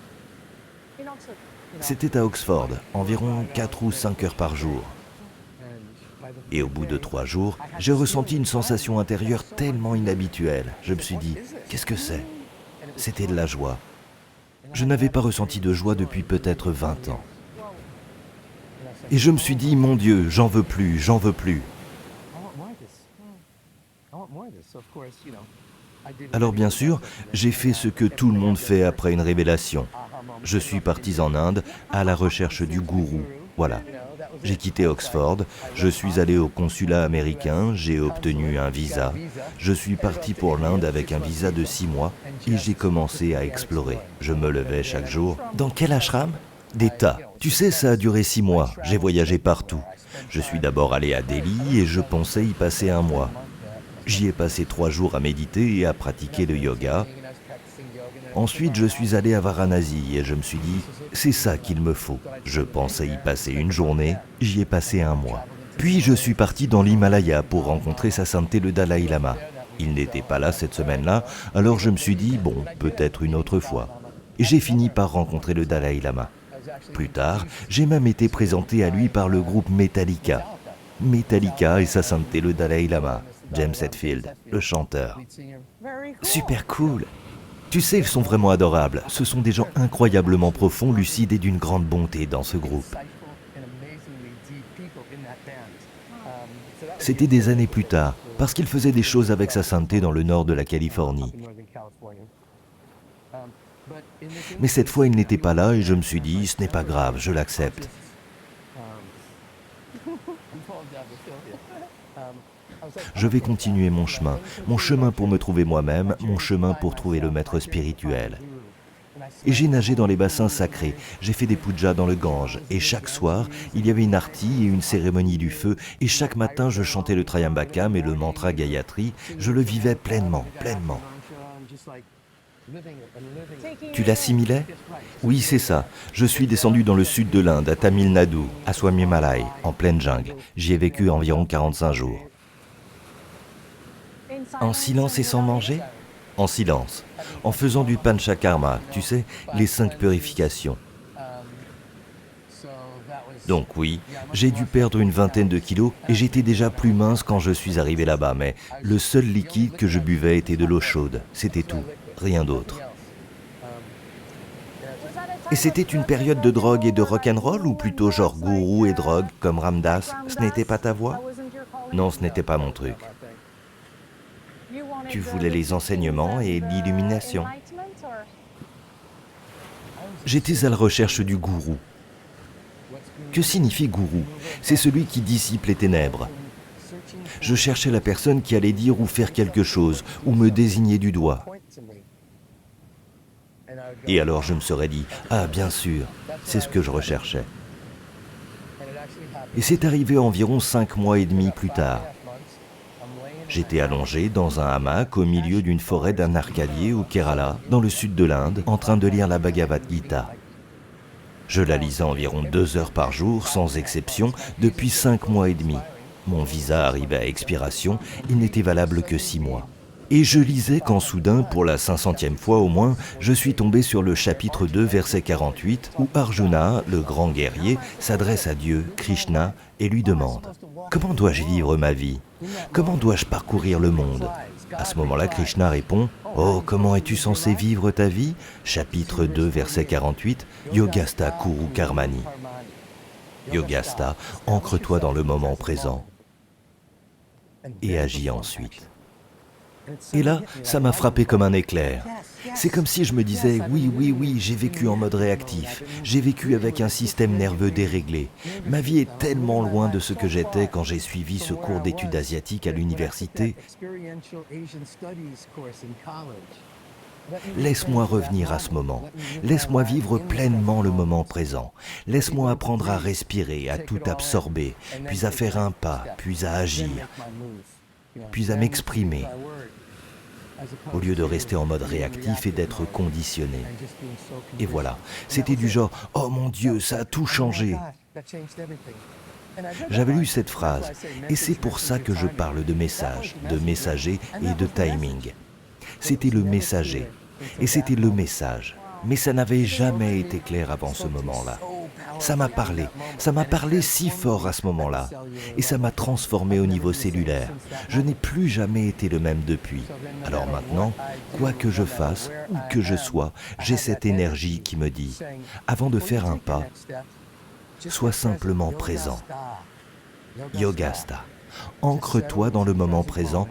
[SPEAKER 2] c'était à Oxford, environ 4 ou 5 heures par jour. Et au bout de 3 jours, j'ai ressenti une sensation intérieure tellement inhabituelle. Je me suis dit, qu'est-ce que c'est? C'était de la joie. Je n'avais pas ressenti de joie depuis peut-être 20 ans. Et je me suis dit, mon Dieu, j'en veux plus, j'en veux plus. Alors bien sûr, j'ai fait ce que tout le monde fait après une révélation. Je suis parti en Inde à la recherche du gourou. Voilà. J'ai quitté Oxford, je suis allé au consulat américain, j'ai obtenu un visa. Je suis parti pour l'Inde avec un visa de 6 mois et j'ai commencé à explorer. Je me levais chaque jour. Dans quel ashram? Des tas. Tu sais, ça a duré 6 mois. J'ai voyagé partout. Je suis d'abord allé à Delhi et je pensais y passer 1 mois. J'y ai passé 3 jours à méditer et à pratiquer le yoga. Ensuite, je suis allé à Varanasi et je me suis dit, c'est ça qu'il me faut. Je pensais y passer 1 journée, j'y ai passé 1 mois. Puis je suis parti dans l'Himalaya pour rencontrer sa sainteté le Dalai Lama. Il n'était pas là cette semaine-là, alors je me suis dit, bon, peut-être une autre fois. Et j'ai fini par rencontrer le Dalai Lama. Plus tard, j'ai même été présenté à lui par le groupe Metallica. Metallica et sa sainteté le Dalai Lama, James Hetfield, le chanteur. Super cool! Tu sais, ils sont vraiment adorables. Ce sont des gens incroyablement profonds, lucides et d'une grande bonté dans ce groupe. C'était des années plus tard, parce qu'il faisait des choses avec sa sainteté dans le nord de la Californie. Mais cette fois, il n'était pas là et je me suis dit, ce n'est pas grave, je l'accepte. Je vais continuer mon chemin pour me trouver moi-même, mon chemin pour trouver le maître spirituel. Et j'ai nagé dans les bassins sacrés, j'ai fait des pujas dans le Gange, et chaque soir, il y avait une arti et une cérémonie du feu, et chaque matin, je chantais le Triambakam et le mantra Gayatri, je le vivais pleinement. Tu l'assimilais? Oui, c'est ça. Je suis descendu dans le sud de l'Inde, à Tamil Nadu, à Swamimalai, en pleine jungle. J'y ai vécu environ 45 jours. En silence et sans manger? En silence. En faisant du panchakarma, tu sais, les 5 purifications. Donc oui, j'ai dû perdre une vingtaine de kilos et j'étais déjà plus mince quand je suis arrivé là-bas, mais le seul liquide que je buvais était de l'eau chaude. C'était tout, rien d'autre. Et c'était une période de drogue et de rock'n'roll ou plutôt genre gourou et drogue comme Ramdas? Ce n'était pas ta voie? Non, ce n'était pas mon truc. Tu voulais les enseignements et l'illumination. J'étais à la recherche du gourou. Que signifie gourou? C'est celui qui dissipe les ténèbres. Je cherchais la personne qui allait dire ou faire quelque chose, ou me désigner du doigt. Et alors je me serais dit, ah bien sûr, c'est ce que je recherchais. Et c'est arrivé environ 5 mois et demi plus tard. J'étais allongé dans un hamac au milieu d'une forêt d'un arcadier au Kerala, dans le sud de l'Inde, en train de lire la Bhagavad Gita. Je la lisais environ 2 heures par jour, sans exception, depuis 5 mois et demi. Mon visa arrivait à expiration, il n'était valable que 6 mois. Et je lisais quand soudain, pour la 500e fois au moins, je suis tombé sur le chapitre 2, verset 48, où Arjuna, le grand guerrier, s'adresse à Dieu, Krishna, et lui demande « Comment dois-je vivre ma vie? Comment dois-je parcourir le monde ?» À ce moment-là, Krishna répond « Oh, comment es-tu censé vivre ta vie ?» Chapitre 2, verset 48, « Yogastha kuru karmani » Yogastha, ancre-toi dans le moment présent et agis ensuite. Et là, ça m'a frappé comme un éclair. C'est comme si je me disais, oui, j'ai vécu en mode réactif. J'ai vécu avec un système nerveux déréglé. Ma vie est tellement loin de ce que j'étais quand j'ai suivi ce cours d'études asiatiques à l'université. Laisse-moi revenir à ce moment. Laisse-moi vivre pleinement le moment présent. Laisse-moi apprendre à respirer, à tout absorber, puis à faire un pas, puis à agir, puis à m'exprimer, au lieu de rester en mode réactif et d'être conditionné. Et voilà, c'était du genre « Oh mon Dieu, ça a tout changé !» J'avais lu cette phrase, et c'est pour ça que je parle de message, de messager et de timing. C'était le messager, et c'était le message. Mais ça n'avait jamais été clair avant ce moment-là. Ça m'a parlé si fort à ce moment-là, et ça m'a transformé au niveau cellulaire. Je n'ai plus jamais été le même depuis. Alors maintenant, quoi que je fasse, où que je sois, j'ai cette énergie qui me dit, avant de faire un pas, sois simplement présent. Yogastha, ancre-toi dans le moment présent,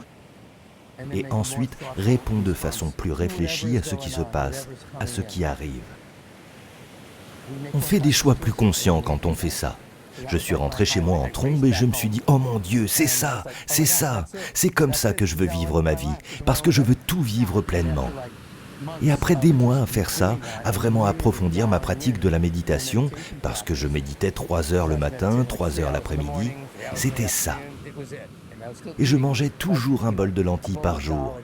[SPEAKER 2] et ensuite réponds de façon plus réfléchie à ce qui se passe, à ce qui arrive. On fait des choix plus conscients quand on fait ça. Je suis rentré chez moi en trombe et je me suis dit « Oh mon Dieu, c'est ça, c'est comme ça que je veux vivre ma vie, parce que je veux tout vivre pleinement. » Et après des mois à faire ça, à vraiment approfondir ma pratique de la méditation, parce que je méditais 3 heures le matin, 3 heures l'après-midi, c'était ça. Et je mangeais toujours un bol de lentilles par jour.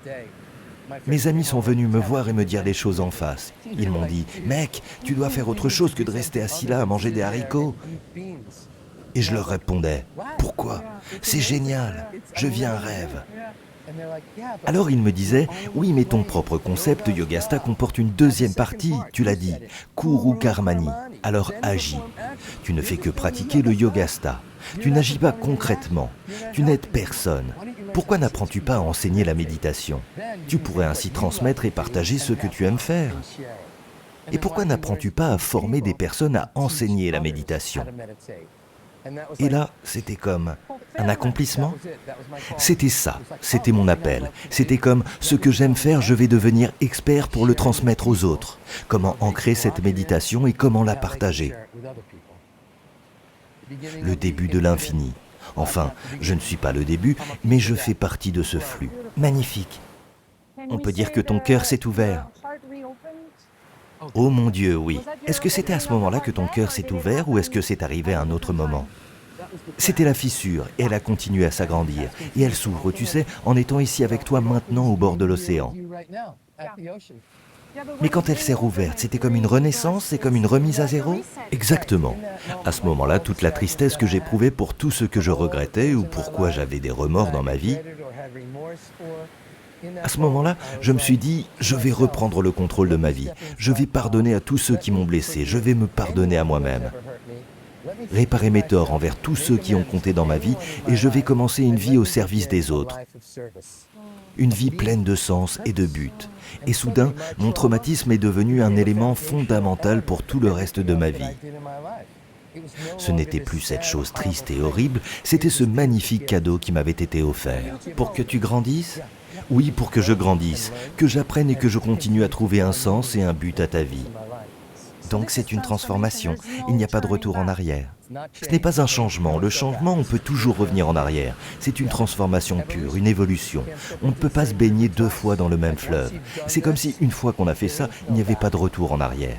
[SPEAKER 2] Mes amis sont venus me voir et me dire les choses en face. Ils m'ont dit « Mec, tu dois faire autre chose que de rester assis là à manger des haricots. » Et je leur répondais « Pourquoi? C'est génial, je vis un rêve. » Alors il me disait, oui, mais ton propre concept Yogastha comporte une deuxième partie, tu l'as dit, Kuru Karmani, alors agis. Tu ne fais que pratiquer le Yogastha. Tu n'agis pas concrètement, tu n'aides personne. Pourquoi n'apprends-tu pas à enseigner la méditation? Tu pourrais ainsi transmettre et partager ce que tu aimes faire. Et pourquoi n'apprends-tu pas à former des personnes à enseigner la méditation? Et là, c'était comme un accomplissement. C'était ça, c'était mon appel. C'était comme ce que j'aime faire, je vais devenir expert pour le transmettre aux autres. Comment ancrer cette méditation et comment la partager. Le début de l'infini. Enfin, je ne suis pas le début, mais je fais partie de ce flux. Magnifique. On peut dire que ton cœur s'est ouvert. Oh mon Dieu, oui. Est-ce que c'était à ce moment-là que ton cœur s'est ouvert ou est-ce que c'est arrivé à un autre moment? C'était la fissure et elle a continué à s'agrandir. Et elle s'ouvre, tu sais, en étant ici avec toi maintenant au bord de l'océan. Mais quand elle s'est rouverte, c'était comme une renaissance, c'est comme une remise à zéro? Exactement. À ce moment-là, toute la tristesse que j'éprouvais pour tout ce que je regrettais ou pourquoi j'avais des remords dans ma vie, à ce moment-là, je me suis dit, je vais reprendre le contrôle de ma vie. Je vais pardonner à tous ceux qui m'ont blessé. Je vais me pardonner à moi-même. Réparer mes torts envers tous ceux qui ont compté dans ma vie et je vais commencer une vie au service des autres. Une vie pleine de sens et de but. Et soudain, mon traumatisme est devenu un élément fondamental pour tout le reste de ma vie. Ce n'était plus cette chose triste et horrible, c'était ce magnifique cadeau qui m'avait été offert. Pour que tu grandisses? Oui, pour que je grandisse, que j'apprenne et que je continue à trouver un sens et un but à ta vie. Donc c'est une transformation, il n'y a pas de retour en arrière. Ce n'est pas un changement, le changement on peut toujours revenir en arrière. C'est une transformation pure, une évolution. On ne peut pas se baigner deux fois dans le même fleuve. C'est comme si une fois qu'on a fait ça, il n'y avait pas de retour en arrière.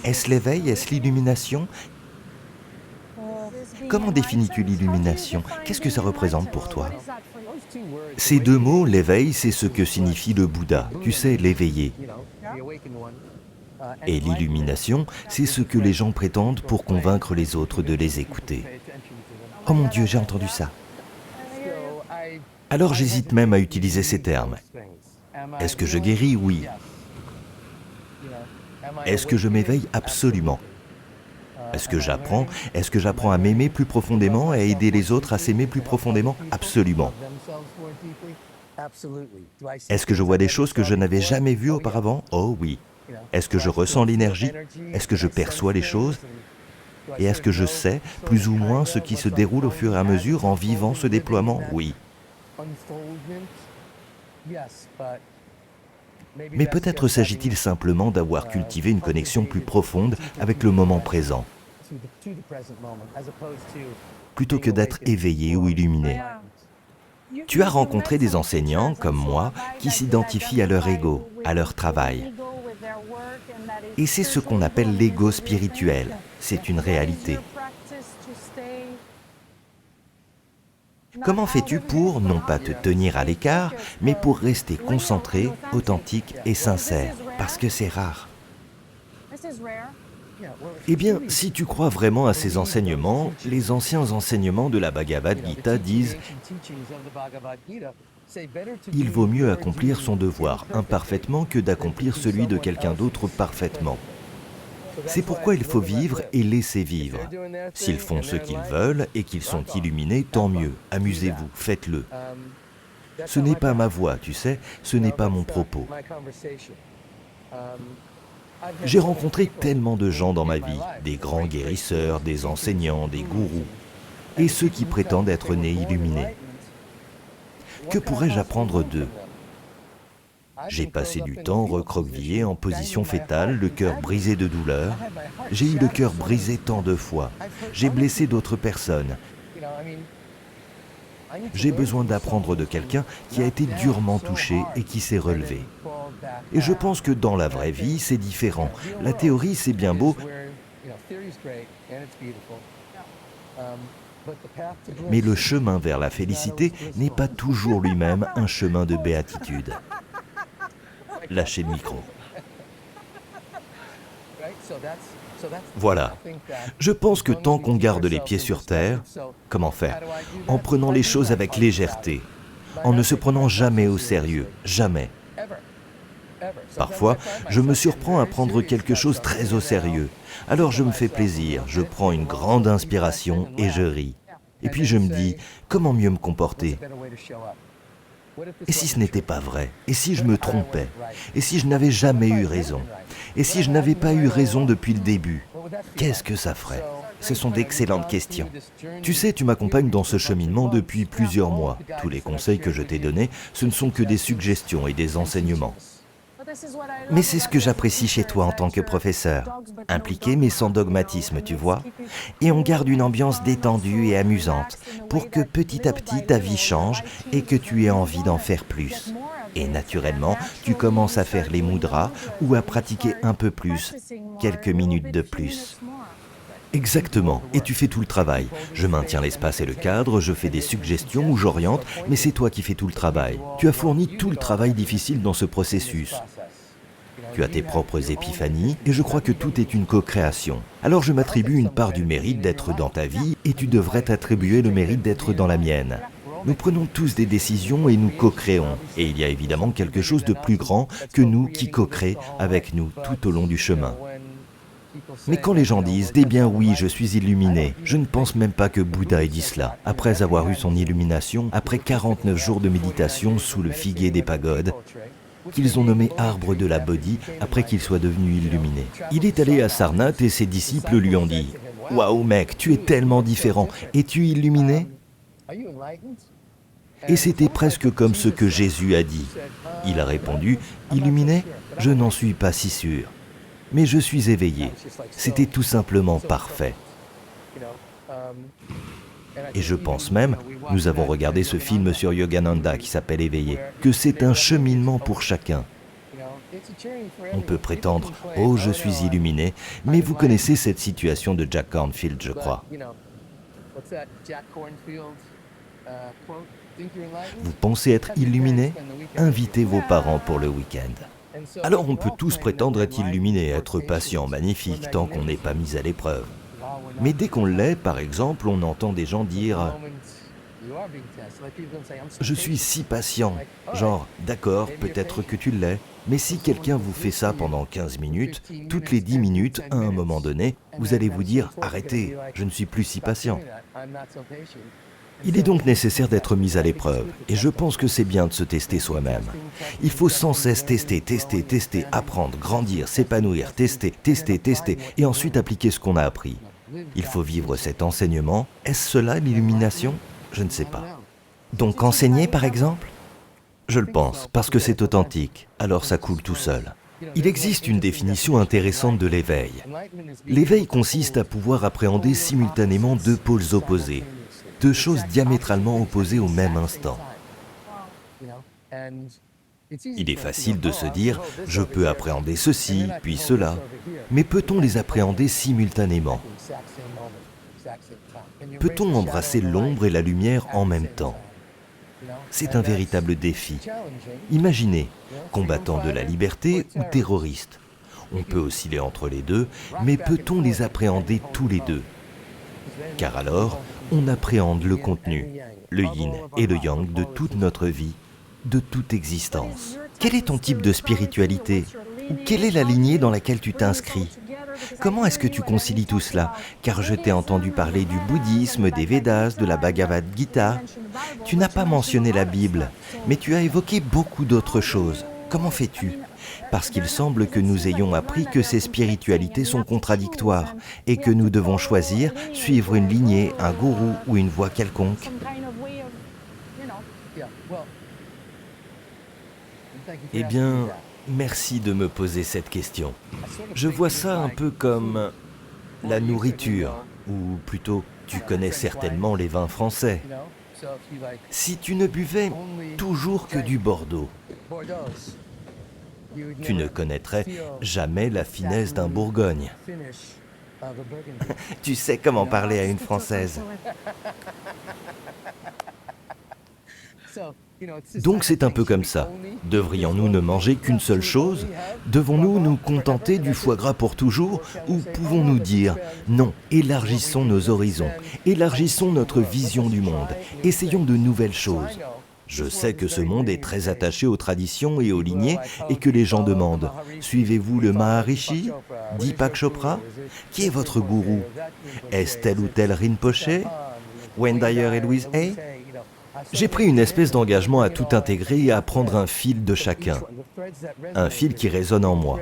[SPEAKER 2] Est-ce l'éveil? Est-ce l'illumination? Comment définis-tu l'illumination? Qu'est-ce que ça représente pour toi? Ces deux mots, l'éveil, c'est ce que signifie le Bouddha. Tu sais, l'éveillé. Et l'illumination, c'est ce que les gens prétendent pour convaincre les autres de les écouter. Oh mon Dieu, j'ai entendu ça. Alors j'hésite même à utiliser ces termes. Est-ce que je guéris? Oui. Est-ce que je m'éveille? Absolument. Est-ce que j'apprends? Est-ce que j'apprends à m'aimer plus profondément et à aider les autres à s'aimer plus profondément? Absolument. Est-ce que je vois des choses que je n'avais jamais vues auparavant? Oh oui. Est-ce que je ressens l'énergie? Est-ce que je perçois les choses? Et est-ce que je sais, plus ou moins, ce qui se déroule au fur et à mesure en vivant ce déploiement? Oui. Mais peut-être s'agit-il simplement d'avoir cultivé une connexion plus profonde avec le moment présent, plutôt que d'être éveillé ou illuminé. Tu as rencontré des enseignants, comme moi, qui s'identifient à leur ego, à leur travail. Et c'est ce qu'on appelle l'ego spirituel. C'est une réalité. Comment fais-tu pour, non pas te tenir à l'écart, mais pour rester concentré, authentique et sincère? Parce que c'est rare. Eh bien, si tu crois vraiment à ces enseignements, les anciens enseignements de la Bhagavad Gita disent « Il vaut mieux accomplir son devoir imparfaitement que d'accomplir celui de quelqu'un d'autre parfaitement. » C'est pourquoi il faut vivre et laisser vivre. S'ils font ce qu'ils veulent et qu'ils sont illuminés, tant mieux. Amusez-vous, faites-le. Ce n'est pas ma voix, tu sais, ce n'est pas mon propos. J'ai rencontré tellement de gens dans ma vie, des grands guérisseurs, des enseignants, des gourous, et ceux qui prétendent être nés illuminés. Que pourrais-je apprendre d'eux? J'ai passé du temps recroquevillé en position fétale, le cœur brisé de douleur. J'ai eu le cœur brisé tant de fois. J'ai blessé d'autres personnes. J'ai besoin d'apprendre de quelqu'un qui a été durement touché et qui s'est relevé. Et je pense que dans la vraie vie, c'est différent. La théorie, c'est bien beau, mais le chemin vers la félicité n'est pas toujours lui-même un chemin de béatitude. Lâchez le micro. Voilà. Je pense que tant qu'on garde les pieds sur terre, comment faire? En prenant les choses avec légèreté, en ne se prenant jamais au sérieux, jamais. Parfois, je me surprends à prendre quelque chose très au sérieux. Alors je me fais plaisir, je prends une grande inspiration et je ris. Et puis je me dis, comment mieux me comporter ? Et si ce n'était pas vrai ? Et si je me trompais ? Et si je n'avais jamais eu raison ? Et si je n'avais pas eu raison depuis le début ? Qu'est-ce que ça ferait ? Ce sont d'excellentes questions. Tu sais, tu m'accompagnes dans ce cheminement depuis plusieurs mois. Tous les conseils que je t'ai donnés, ce ne sont que des suggestions et des enseignements. Mais c'est ce que j'apprécie chez toi en tant que professeur. Impliqué mais sans dogmatisme, tu vois. Et on garde une ambiance détendue et amusante pour que petit à petit ta vie change et que tu aies envie d'en faire plus. Et naturellement, tu commences à faire les mudras ou à pratiquer un peu plus, quelques minutes de plus. Exactement, et tu fais tout le travail. Je maintiens l'espace et le cadre, je fais des suggestions ou j'oriente, mais c'est toi qui fais tout le travail. Tu as fourni tout le travail difficile dans ce processus. Tu as tes propres épiphanies et je crois que tout est une co-création. Alors je m'attribue une part du mérite d'être dans ta vie et tu devrais t'attribuer le mérite d'être dans la mienne. Nous prenons tous des décisions et nous co-créons. Et il y a évidemment quelque chose de plus grand que nous qui co-crée avec nous tout au long du chemin. Mais quand les gens disent « Eh bien oui, je suis illuminé », je ne pense même pas que Bouddha ait dit cela. Après avoir eu son illumination, après 49 jours de méditation sous le figuier des pagodes, qu'ils ont nommé arbre de la Bodhi après qu'il soit devenu illuminé. Il est allé à Sarnath et ses disciples lui ont dit « Waouh mec, tu es tellement différent, es-tu illuminé ?» Et c'était presque comme ce que Jésus a dit. Il a répondu « Illuminé ? Je n'en suis pas si sûr. Mais je suis éveillé. » C'était tout simplement parfait. Et je pense même, nous avons regardé ce film sur Yogananda qui s'appelle Éveillé, que c'est un cheminement pour chacun. On peut prétendre « Oh, je suis illuminé », mais vous connaissez cette citation de Jack Kornfield, je crois. Vous pensez être illuminé ? Invitez vos parents pour le week-end. Alors on peut tous prétendre être illuminé, être patient, magnifique, tant qu'on n'est pas mis à l'épreuve. Mais dès qu'on l'est, par exemple, on entend des gens dire « Je suis si patient », genre « D'accord, peut-être que tu l'es, mais si quelqu'un vous fait ça pendant 15 minutes, toutes les 10 minutes, à un moment donné, vous allez vous dire « Arrêtez, je ne suis plus si patient ». Il est donc nécessaire d'être mis à l'épreuve, et je pense que c'est bien de se tester soi-même. Il faut sans cesse tester, apprendre, grandir, s'épanouir, tester, et ensuite appliquer ce qu'on a appris. Il faut vivre cet enseignement. Est-ce cela l'illumination ? Je ne sais pas. Donc enseigner, par exemple ? Je le pense, parce que c'est authentique, alors ça coule tout seul. Il existe une définition intéressante de l'éveil. L'éveil consiste à pouvoir appréhender simultanément deux pôles opposés, deux choses diamétralement opposées au même instant. Il est facile de se dire « je peux appréhender ceci, puis cela », mais peut-on les appréhender simultanément ? Peut-on embrasser l'ombre et la lumière en même temps ? C'est un véritable défi. Imaginez, combattant de la liberté ou terroriste. On peut osciller entre les deux, mais peut-on les appréhender tous les deux ? Car alors, on appréhende le contenu, le yin et le yang de toute notre vie, de toute existence. Quel est ton type de spiritualité ? Ou quelle est la lignée dans laquelle tu t'inscris ? Comment est-ce que tu concilies tout cela ? Car je t'ai entendu parler du bouddhisme, des Védas, de la Bhagavad Gita. Tu n'as pas mentionné la Bible, mais tu as évoqué beaucoup d'autres choses. Comment fais-tu ? Parce qu'il semble que nous ayons appris que ces spiritualités sont contradictoires et que nous devons choisir, suivre une lignée, un gourou ou une voie quelconque. Eh bien, merci de me poser cette question. Je vois ça un peu comme la nourriture, ou plutôt, tu connais certainement les vins français. Si tu ne buvais toujours que du Bordeaux, tu ne connaîtrais jamais la finesse d'un Bourgogne. Tu sais comment parler à une Française. Donc c'est un peu comme ça. Devrions-nous ne manger qu'une seule chose ? Devons-nous nous contenter du foie gras pour toujours ? Ou pouvons-nous dire « Non, élargissons nos horizons, élargissons notre vision du monde, essayons de nouvelles choses ». Je sais que ce monde est très attaché aux traditions et aux lignées et que les gens demandent « Suivez-vous le Maharishi, Deepak Chopra? Qui est votre gourou? Est-ce tel ou tel Rinpoche? Wayne Dyer et Louise Hay ?» J'ai pris une espèce d'engagement à tout intégrer et à prendre un fil de chacun. Un fil qui résonne en moi.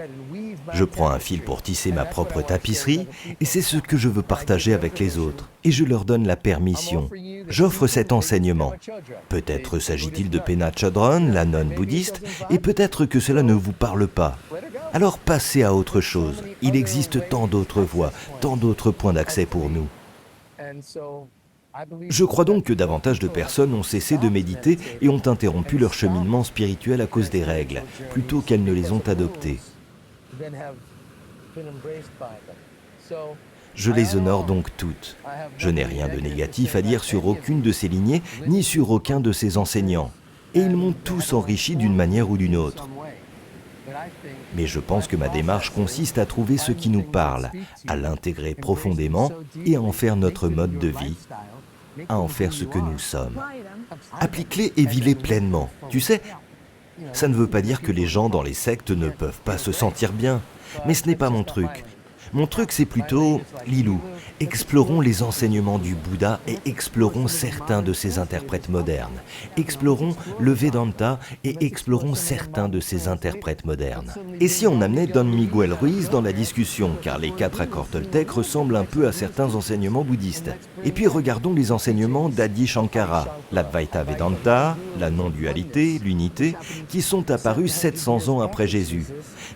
[SPEAKER 2] Je prends un fil pour tisser ma propre tapisserie et c'est ce que je veux partager avec les autres. Et je leur donne la permission. J'offre cet enseignement. Peut-être s'agit-il de Pema Chodron, la nonne bouddhiste, et peut-être que cela ne vous parle pas. Alors passez à autre chose. Il existe tant d'autres voies, tant d'autres points d'accès pour nous. Je crois donc que davantage de personnes ont cessé de méditer et ont interrompu leur cheminement spirituel à cause des règles, plutôt qu'elles ne les ont adoptées. Je les honore donc toutes. Je n'ai rien de négatif à dire sur aucune de ces lignées, ni sur aucun de ces enseignants. Et ils m'ont tous enrichi d'une manière ou d'une autre. Mais je pense que ma démarche consiste à trouver ce qui nous parle, à l'intégrer profondément et à en faire notre mode de vie, à en faire ce que nous sommes. Applique-les et vis-les pleinement. Tu sais, ça ne veut pas dire que les gens dans les sectes ne peuvent pas se sentir bien, mais ce n'est pas mon truc. Mon truc, c'est plutôt, Lilou, explorons les enseignements du Bouddha et explorons certains de ses interprètes modernes. Explorons le Vedanta et explorons certains de ses interprètes modernes. Et si on amenait Don Miguel Ruiz dans la discussion, car les 4 accords Toltec ressemblent un peu à certains enseignements bouddhistes. Et puis regardons les enseignements d'Adi Shankara, l'Advaita Vedanta, la non-dualité, l'unité, qui sont apparus 700 ans après Jésus,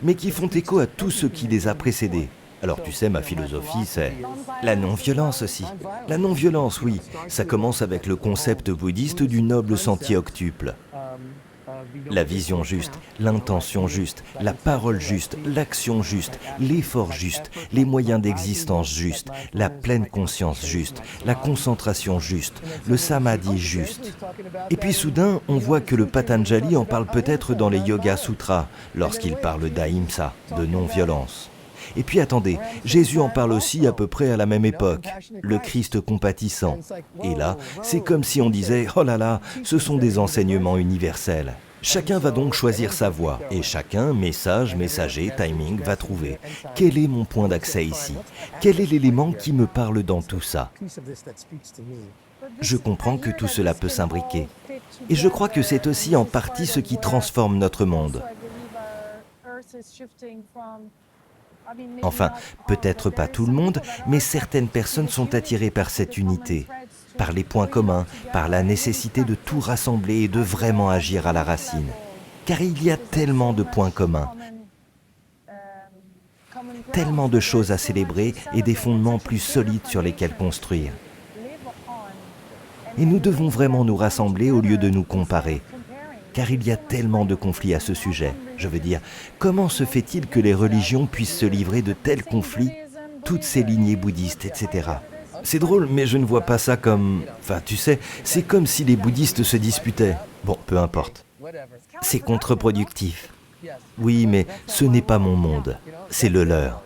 [SPEAKER 2] mais qui font écho à tout ce qui les a précédés. Alors tu sais, ma philosophie, c'est la non-violence aussi. La non-violence, oui, ça commence avec le concept bouddhiste du noble sentier octuple. La vision juste, l'intention juste, la parole juste, l'action juste, l'effort juste, les moyens d'existence justes, la pleine conscience juste, la concentration juste, le samadhi juste. Et puis soudain, on voit que le Patanjali en parle peut-être dans les Yoga Sutras, lorsqu'il parle d'ahimsa, de non-violence. Et puis attendez, Jésus en parle aussi à peu près à la même époque, le Christ compatissant. Et là, c'est comme si on disait « Oh là là, ce sont des enseignements universels ». Chacun va donc choisir sa voie, et chacun, message, messager, timing, va trouver quel est mon point d'accès ici, quel est l'élément qui me parle dans tout ça. Je comprends que tout cela peut s'imbriquer. Et je crois que c'est aussi en partie ce qui transforme notre monde. Enfin, peut-être pas tout le monde, mais certaines personnes sont attirées par cette unité, par les points communs, par la nécessité de tout rassembler et de vraiment agir à la racine. Car il y a tellement de points communs, tellement de choses à célébrer et des fondements plus solides sur lesquels construire. Et nous devons vraiment nous rassembler au lieu de nous comparer. Car il y a tellement de conflits à ce sujet. Je veux dire, comment se fait-il que les religions puissent se livrer de tels conflits, toutes ces lignées bouddhistes, etc. C'est drôle, mais je ne vois pas ça comme... Enfin, tu sais, c'est comme si les bouddhistes se disputaient. Bon, peu importe. C'est contre-productif. Oui, mais ce n'est pas mon monde, c'est le leur.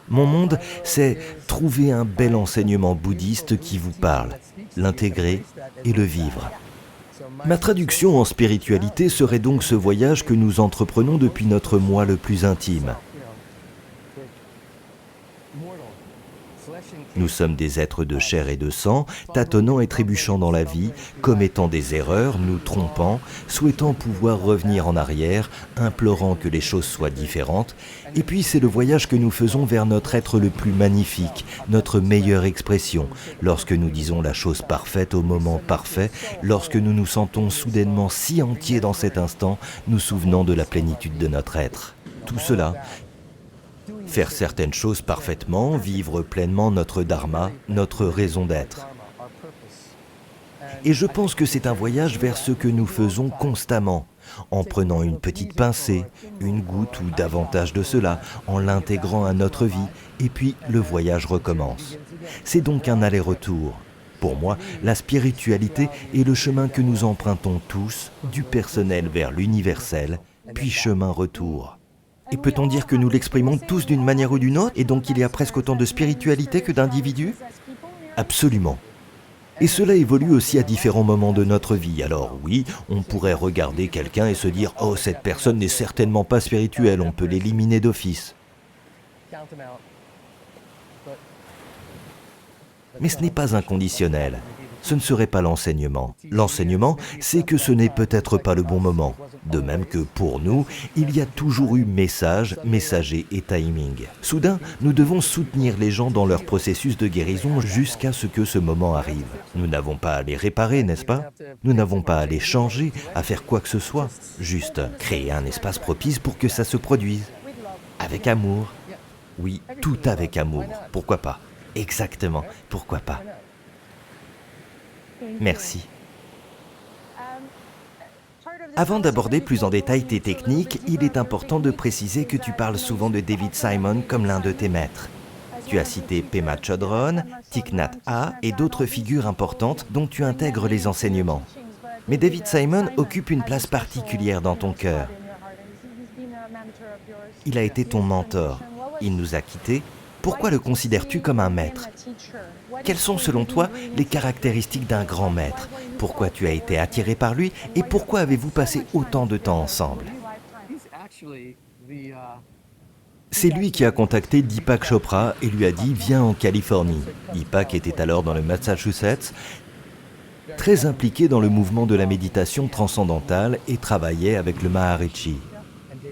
[SPEAKER 2] Mon monde, c'est trouver un bel enseignement bouddhiste qui vous parle, l'intégrer et le vivre. Ma traduction en spiritualité serait donc ce voyage que nous entreprenons depuis notre moi le plus intime. Nous sommes des êtres de chair et de sang, tâtonnant et trébuchant dans la vie, commettant des erreurs, nous trompant, souhaitant pouvoir revenir en arrière, implorant que les choses soient différentes. Et puis c'est le voyage que nous faisons vers notre être le plus magnifique, notre meilleure expression, lorsque nous disons la chose parfaite au moment parfait, lorsque nous nous sentons soudainement si entiers dans cet instant, nous souvenant de la plénitude de notre être. Tout cela, faire certaines choses parfaitement, vivre pleinement notre dharma, notre raison d'être. Et je pense que c'est un voyage vers ce que nous faisons constamment, en prenant une petite pincée, une goutte ou davantage de cela, en l'intégrant à notre vie, et puis le voyage recommence. C'est donc un aller-retour. Pour moi, la spiritualité est le chemin que nous empruntons tous, du personnel vers l'universel, puis chemin-retour. Et peut-on dire que nous l'exprimons tous d'une manière ou d'une autre, et donc il y a presque autant de spiritualité que d'individus ? Absolument. Et cela évolue aussi à différents moments de notre vie. Alors oui, on pourrait regarder quelqu'un et se dire « Oh, cette personne n'est certainement pas spirituelle, on peut l'éliminer d'office. » Mais ce n'est pas inconditionnel. Ce ne serait pas l'enseignement. L'enseignement, c'est que ce n'est peut-être pas le bon moment. De même que pour nous, il y a toujours eu message, messager et timing. Soudain, nous devons soutenir les gens dans leur processus de guérison jusqu'à ce que ce moment arrive. Nous n'avons pas à les réparer, n'est-ce pas? Nous n'avons pas à les changer, à faire quoi que ce soit. Juste créer un espace propice pour que ça se produise. Avec amour. Oui, tout avec amour. Pourquoi pas? Exactement, pourquoi pas? Merci. Avant d'aborder plus en détail tes techniques, il est important de préciser que tu parles souvent de David Simon comme l'un de tes maîtres. Tu as cité Pema Chodron, Thich Nhat Hanh et d'autres figures importantes dont tu intègres les enseignements. Mais David Simon occupe une place particulière dans ton cœur. Il a été ton mentor. Il nous a quittés. Pourquoi le considères-tu comme un maître? Quelles sont selon toi les caractéristiques d'un grand maître? Pourquoi tu as été attiré par lui et pourquoi avez-vous passé autant de temps ensemble? C'est lui qui a contacté Deepak Chopra et lui a dit « Viens en Californie ». Deepak était alors dans le Massachusetts, très impliqué dans le mouvement de la méditation transcendantale et travaillait avec le Maharishi.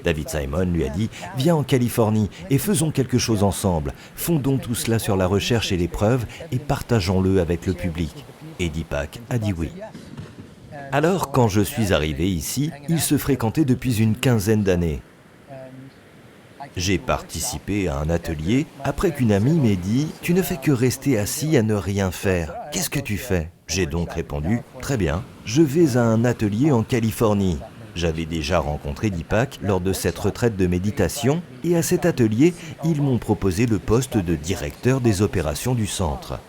[SPEAKER 2] David Simon lui a dit « Viens en Californie et faisons quelque chose ensemble. Fondons tout cela sur la recherche et les preuves et partageons-le avec le public. » Et Deepak a dit oui. Alors, quand je suis arrivé ici, ils se fréquentaient depuis une quinzaine d'années. J'ai participé à un atelier après qu'une amie m'ait dit « Tu ne fais que rester assis à ne rien faire. Qu'est-ce que tu fais ?» J'ai donc répondu « Très bien, je vais à un atelier en Californie. » J'avais déjà rencontré Deepak lors de cette retraite de méditation et à cet atelier, ils m'ont proposé le poste de directeur des opérations du centre.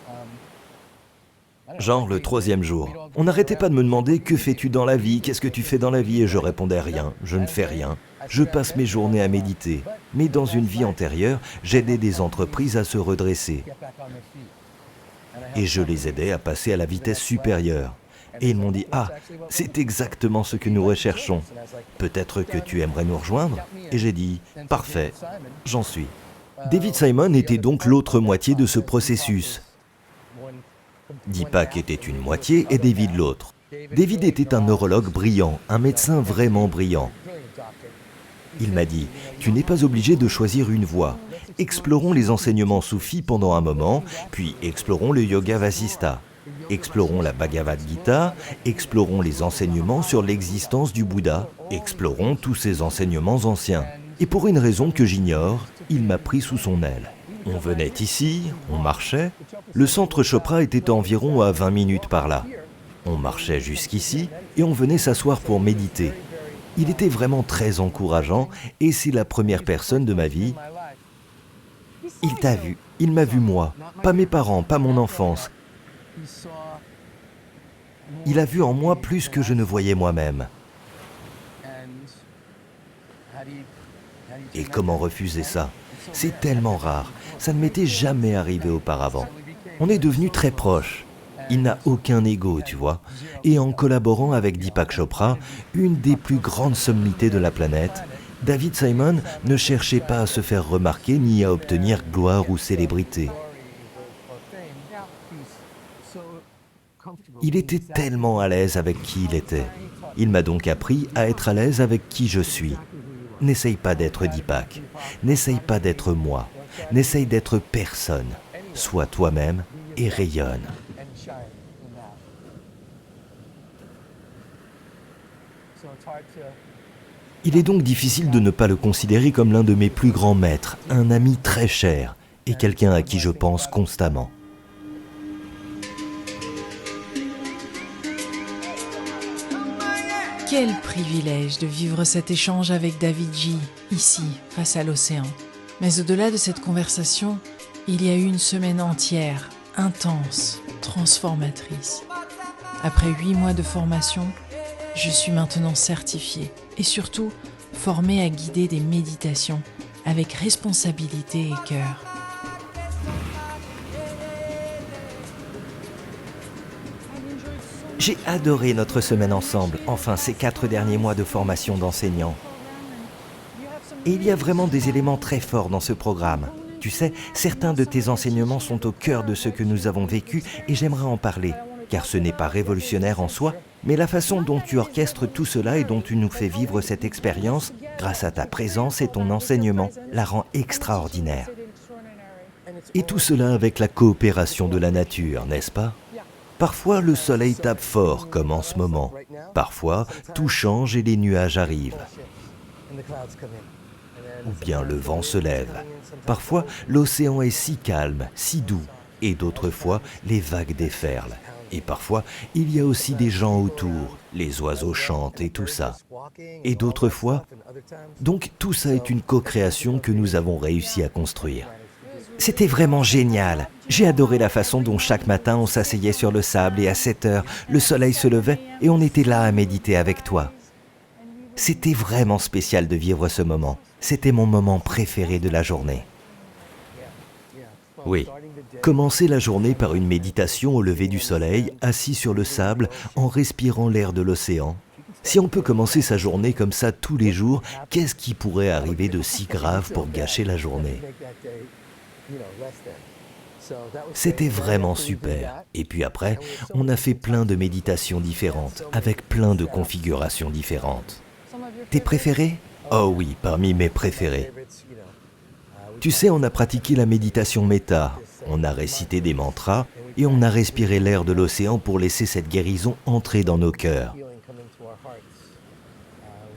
[SPEAKER 2] Genre le 3e jour. On n'arrêtait pas de me demander « Que fais-tu dans la vie? Qu'est-ce que tu fais dans la vie ?» Et je répondais « Rien, je ne fais rien. Je passe mes journées à méditer. » Mais dans une vie antérieure, j'aidais des entreprises à se redresser. Et je les aidais à passer à la vitesse supérieure. Et ils m'ont dit « Ah, c'est exactement ce que nous recherchons. Peut-être que tu aimerais nous rejoindre ?» Et j'ai dit « Parfait, j'en suis. » David Simon était donc l'autre moitié de ce processus. Deepak était une moitié et David l'autre. David était un neurologue brillant, un médecin vraiment brillant. Il m'a dit « Tu n'es pas obligé de choisir une voie. Explorons les enseignements soufis pendant un moment, puis explorons le yoga vasista. Explorons la Bhagavad Gita, explorons les enseignements sur l'existence du Bouddha, explorons tous ces enseignements anciens. Et pour une raison que j'ignore, il m'a pris sous son aile. On venait ici, on marchait. Le centre Chopra était environ à 20 minutes par là. On marchait jusqu'ici et on venait s'asseoir pour méditer. Il était vraiment très encourageant et c'est la première personne de ma vie. Il t'a vu, il m'a vu moi, pas mes parents, pas mon enfance. Il a vu en moi plus que je ne voyais moi-même. Et comment refuser ça? C'est tellement rare, ça ne m'était jamais arrivé auparavant. On est devenus très proches. Il n'a aucun ego, tu vois. Et en collaborant avec Deepak Chopra, une des plus grandes sommités de la planète, David Simon ne cherchait pas à se faire remarquer ni à obtenir gloire ou célébrité. Il était tellement à l'aise avec qui il était. Il m'a donc appris à être à l'aise avec qui je suis. N'essaye pas d'être Deepak. N'essaye pas d'être moi. N'essaye d'être personne. Sois toi-même et rayonne. Il est donc difficile de ne pas le considérer comme l'un de mes plus grands maîtres, un ami très cher et quelqu'un à qui je pense constamment.
[SPEAKER 1] Quel privilège de vivre cet échange avec David J, ici, face à l'océan. Mais au-delà de cette conversation, il y a eu une semaine entière, intense, transformatrice. Après 8 mois de formation, je suis maintenant certifiée et surtout formée à guider des méditations avec responsabilité et cœur.
[SPEAKER 2] J'ai adoré notre semaine ensemble, enfin ces 4 derniers mois de formation d'enseignant. Et il y a vraiment des éléments très forts dans ce programme. Tu sais, certains de tes enseignements sont au cœur de ce que nous avons vécu et j'aimerais en parler, car ce n'est pas révolutionnaire en soi, mais la façon dont tu orchestres tout cela et dont tu nous fais vivre cette expérience, grâce à ta présence et ton enseignement, la rend extraordinaire. Et tout cela avec la coopération de la nature, n'est-ce pas ? Parfois, le soleil tape fort, comme en ce moment. Parfois, tout change et les nuages arrivent. Ou bien le vent se lève. Parfois, l'océan est si calme, si doux. Et d'autres fois, les vagues déferlent. Et parfois, il y a aussi des gens autour. Les oiseaux chantent et tout ça. Et d'autres fois, donc tout ça est une co-création que nous avons réussi à construire. C'était vraiment génial. J'ai adoré la façon dont chaque matin on s'asseyait sur le sable et à 7 heures, le soleil se levait et on était là à méditer avec toi. C'était vraiment spécial de vivre ce moment. C'était mon moment préféré de la journée. Oui, commencer la journée par une méditation au lever du soleil, assis sur le sable, en respirant l'air de l'océan. Si on peut commencer sa journée comme ça tous les jours, qu'est-ce qui pourrait arriver de si grave pour gâcher la journée ? C'était vraiment super. Et puis après, on a fait plein de méditations différentes, avec plein de configurations différentes. Tes préférés ? Oh oui, parmi mes préférés. Tu sais, on a pratiqué la méditation méta. On a récité des mantras et on a respiré l'air de l'océan pour laisser cette guérison entrer dans nos cœurs.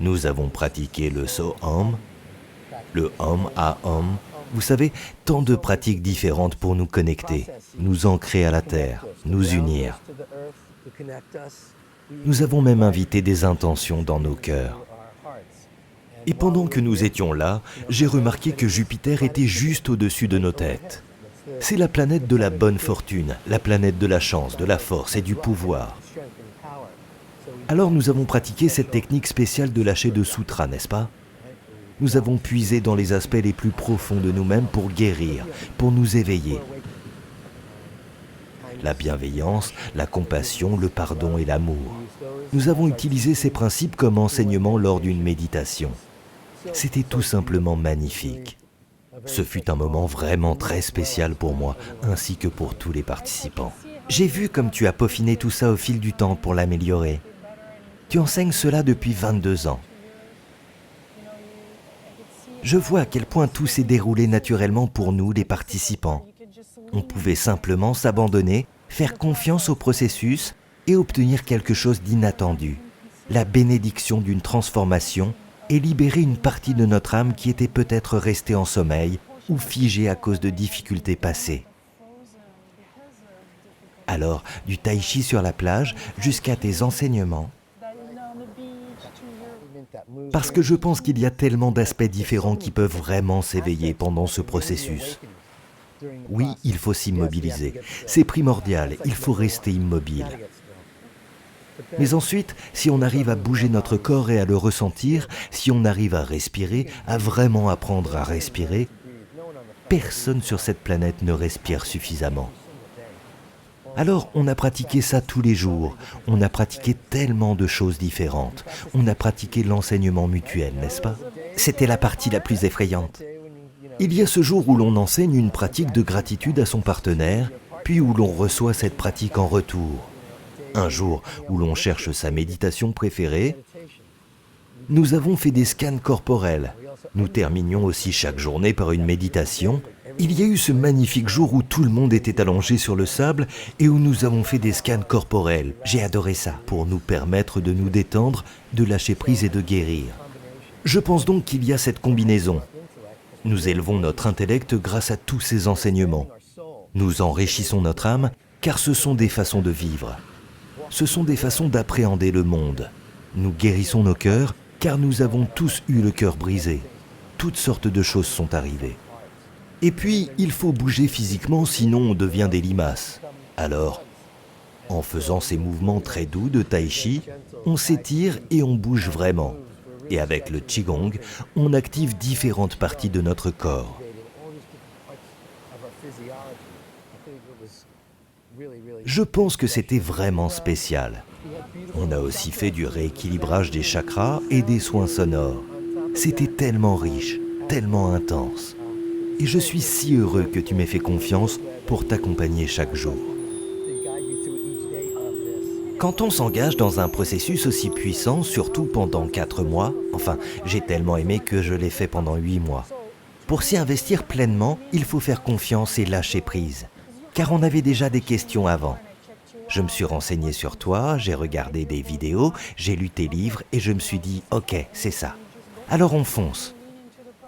[SPEAKER 2] Nous avons pratiqué le So-Om, le Om à Om. Vous savez, tant de pratiques différentes pour nous connecter, nous ancrer à la terre, nous unir. Nous avons même invité des intentions dans nos cœurs. Et pendant que nous étions là, j'ai remarqué que Jupiter était juste au-dessus de nos têtes. C'est la planète de la bonne fortune, la planète de la chance, de la force et du pouvoir. Alors nous avons pratiqué cette technique spéciale de lâcher de sutra, n'est-ce pas ? Nous avons puisé dans les aspects les plus profonds de nous-mêmes pour guérir, pour nous éveiller. La bienveillance, la compassion, le pardon et l'amour. Nous avons utilisé ces principes comme enseignement lors d'une méditation. C'était tout simplement magnifique. Ce fut un moment vraiment très spécial pour moi, ainsi que pour tous les participants. J'ai vu comme tu as peaufiné tout ça au fil du temps pour l'améliorer. Tu enseignes cela depuis 22 ans. Je vois à quel point tout s'est déroulé naturellement pour nous, les participants. On pouvait simplement s'abandonner, faire confiance au processus et obtenir quelque chose d'inattendu. La bénédiction d'une transformation et libérer une partie de notre âme qui était peut-être restée en sommeil ou figée à cause de difficultés passées. Alors, du tai chi sur la plage jusqu'à tes enseignements. Parce que je pense qu'il y a tellement d'aspects différents qui peuvent vraiment s'éveiller pendant ce processus. Oui, il faut s'immobiliser. C'est primordial, il faut rester immobile. Mais ensuite, si on arrive à bouger notre corps et à le ressentir, si on arrive à respirer, à vraiment apprendre à respirer, personne sur cette planète ne respire suffisamment. Alors, on a pratiqué ça tous les jours. On a pratiqué tellement de choses différentes. On a pratiqué l'enseignement mutuel, n'est-ce pas ? C'était la partie la plus effrayante. Il y a ce jour où l'on enseigne une pratique de gratitude à son partenaire, puis où l'on reçoit cette pratique en retour. Un jour où l'on cherche sa méditation préférée. Nous avons fait des scans corporels. Nous terminions aussi chaque journée par une méditation. Il y a eu ce magnifique jour où tout le monde était allongé sur le sable et où nous avons fait des scans corporels. J'ai adoré ça, pour nous permettre de nous détendre, de lâcher prise et de guérir. Je pense donc qu'il y a cette combinaison. Nous élevons notre intellect grâce à tous ces enseignements. Nous enrichissons notre âme, car ce sont des façons de vivre. Ce sont des façons d'appréhender le monde. Nous guérissons nos cœurs, car nous avons tous eu le cœur brisé. Toutes sortes de choses sont arrivées. Et puis, il faut bouger physiquement, sinon on devient des limaces. Alors, en faisant ces mouvements très doux de tai chi, on s'étire et on bouge vraiment. Et avec le qigong, on active différentes parties de notre corps. Je pense que c'était vraiment spécial. On a aussi fait du rééquilibrage des chakras et des soins sonores. C'était tellement riche, tellement intense. Et je suis si heureux que tu m'aies fait confiance pour t'accompagner chaque jour. Quand on s'engage dans un processus aussi puissant, surtout pendant 4 mois, enfin, j'ai tellement aimé que je l'ai fait pendant 8 mois. Pour s'y investir pleinement, il faut faire confiance et lâcher prise. Car on avait déjà des questions avant. Je me suis renseigné sur toi, j'ai regardé des vidéos, j'ai lu tes livres et je me suis dit « Ok, c'est ça ». Alors on fonce.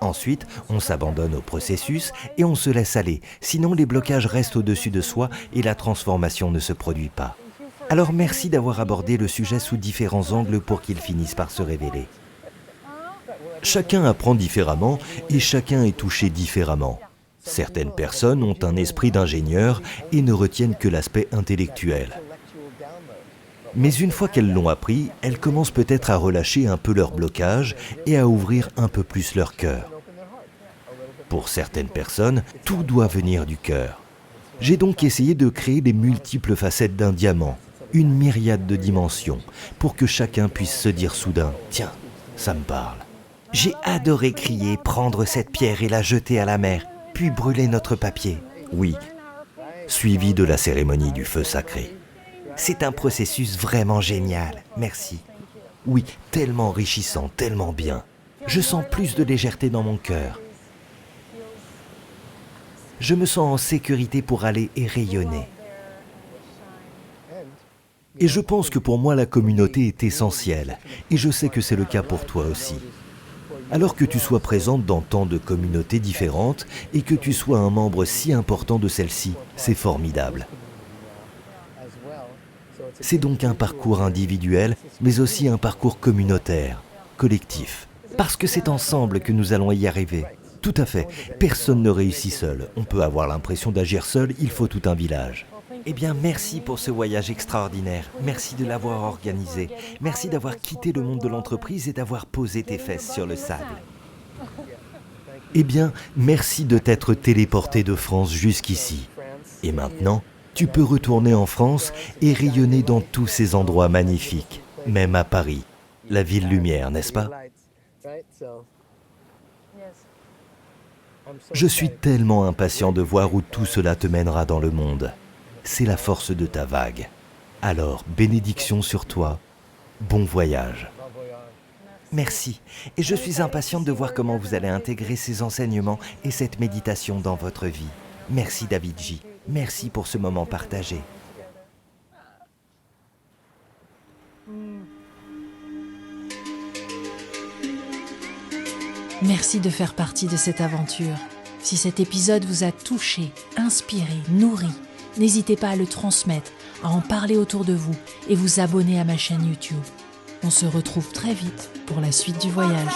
[SPEAKER 2] Ensuite, on s'abandonne au processus et on se laisse aller, sinon les blocages restent au-dessus de soi et la transformation ne se produit pas. Alors merci d'avoir abordé le sujet sous différents angles pour qu'il finisse par se révéler. Chacun apprend différemment et chacun est touché différemment. Certaines personnes ont un esprit d'ingénieur et ne retiennent que l'aspect intellectuel. Mais une fois qu'elles l'ont appris, elles commencent peut-être à relâcher un peu leur blocage et à ouvrir un peu plus leur cœur. Pour certaines personnes, tout doit venir du cœur. J'ai donc essayé de créer les multiples facettes d'un diamant, une myriade de dimensions, pour que chacun puisse se dire soudain « Tiens, ça me parle ». J'ai adoré crier, prendre cette pierre et la jeter à la mer, puis brûler notre papier. Oui, suivi de la cérémonie du feu sacré. C'est un processus vraiment génial, merci. Oui, tellement enrichissant, tellement bien. Je sens plus de légèreté dans mon cœur. Je me sens en sécurité pour aller et rayonner. Et je pense que pour moi, la communauté est essentielle. Et je sais que c'est le cas pour toi aussi. Alors que tu sois présente dans tant de communautés différentes et que tu sois un membre si important de celle-ci, c'est formidable. C'est donc un parcours individuel, mais aussi un parcours communautaire, collectif. Parce que c'est ensemble que nous allons y arriver. Tout à fait, personne ne réussit seul. On peut avoir l'impression d'agir seul, il faut tout un village. Eh bien, merci pour ce voyage extraordinaire. Merci de l'avoir organisé. Merci d'avoir quitté le monde de l'entreprise et d'avoir posé tes fesses sur le sable. Eh bien, merci de t'être téléporté de France jusqu'ici. Et maintenant, tu peux retourner en France et rayonner dans tous ces endroits magnifiques, même à Paris, la ville lumière, n'est-ce pas? Je suis tellement impatient de voir où tout cela te mènera dans le monde. C'est la force de ta vague. Alors, bénédiction sur toi. Bon voyage. Merci. Et je suis impatiente de voir comment vous allez intégrer ces enseignements et cette méditation dans votre vie. Merci David J. Merci pour ce moment partagé.
[SPEAKER 1] Merci de faire partie de cette aventure. Si cet épisode vous a touché, inspiré, nourri, n'hésitez pas à le transmettre, à en parler autour de vous et vous abonner à ma chaîne YouTube. On se retrouve très vite pour la suite du voyage.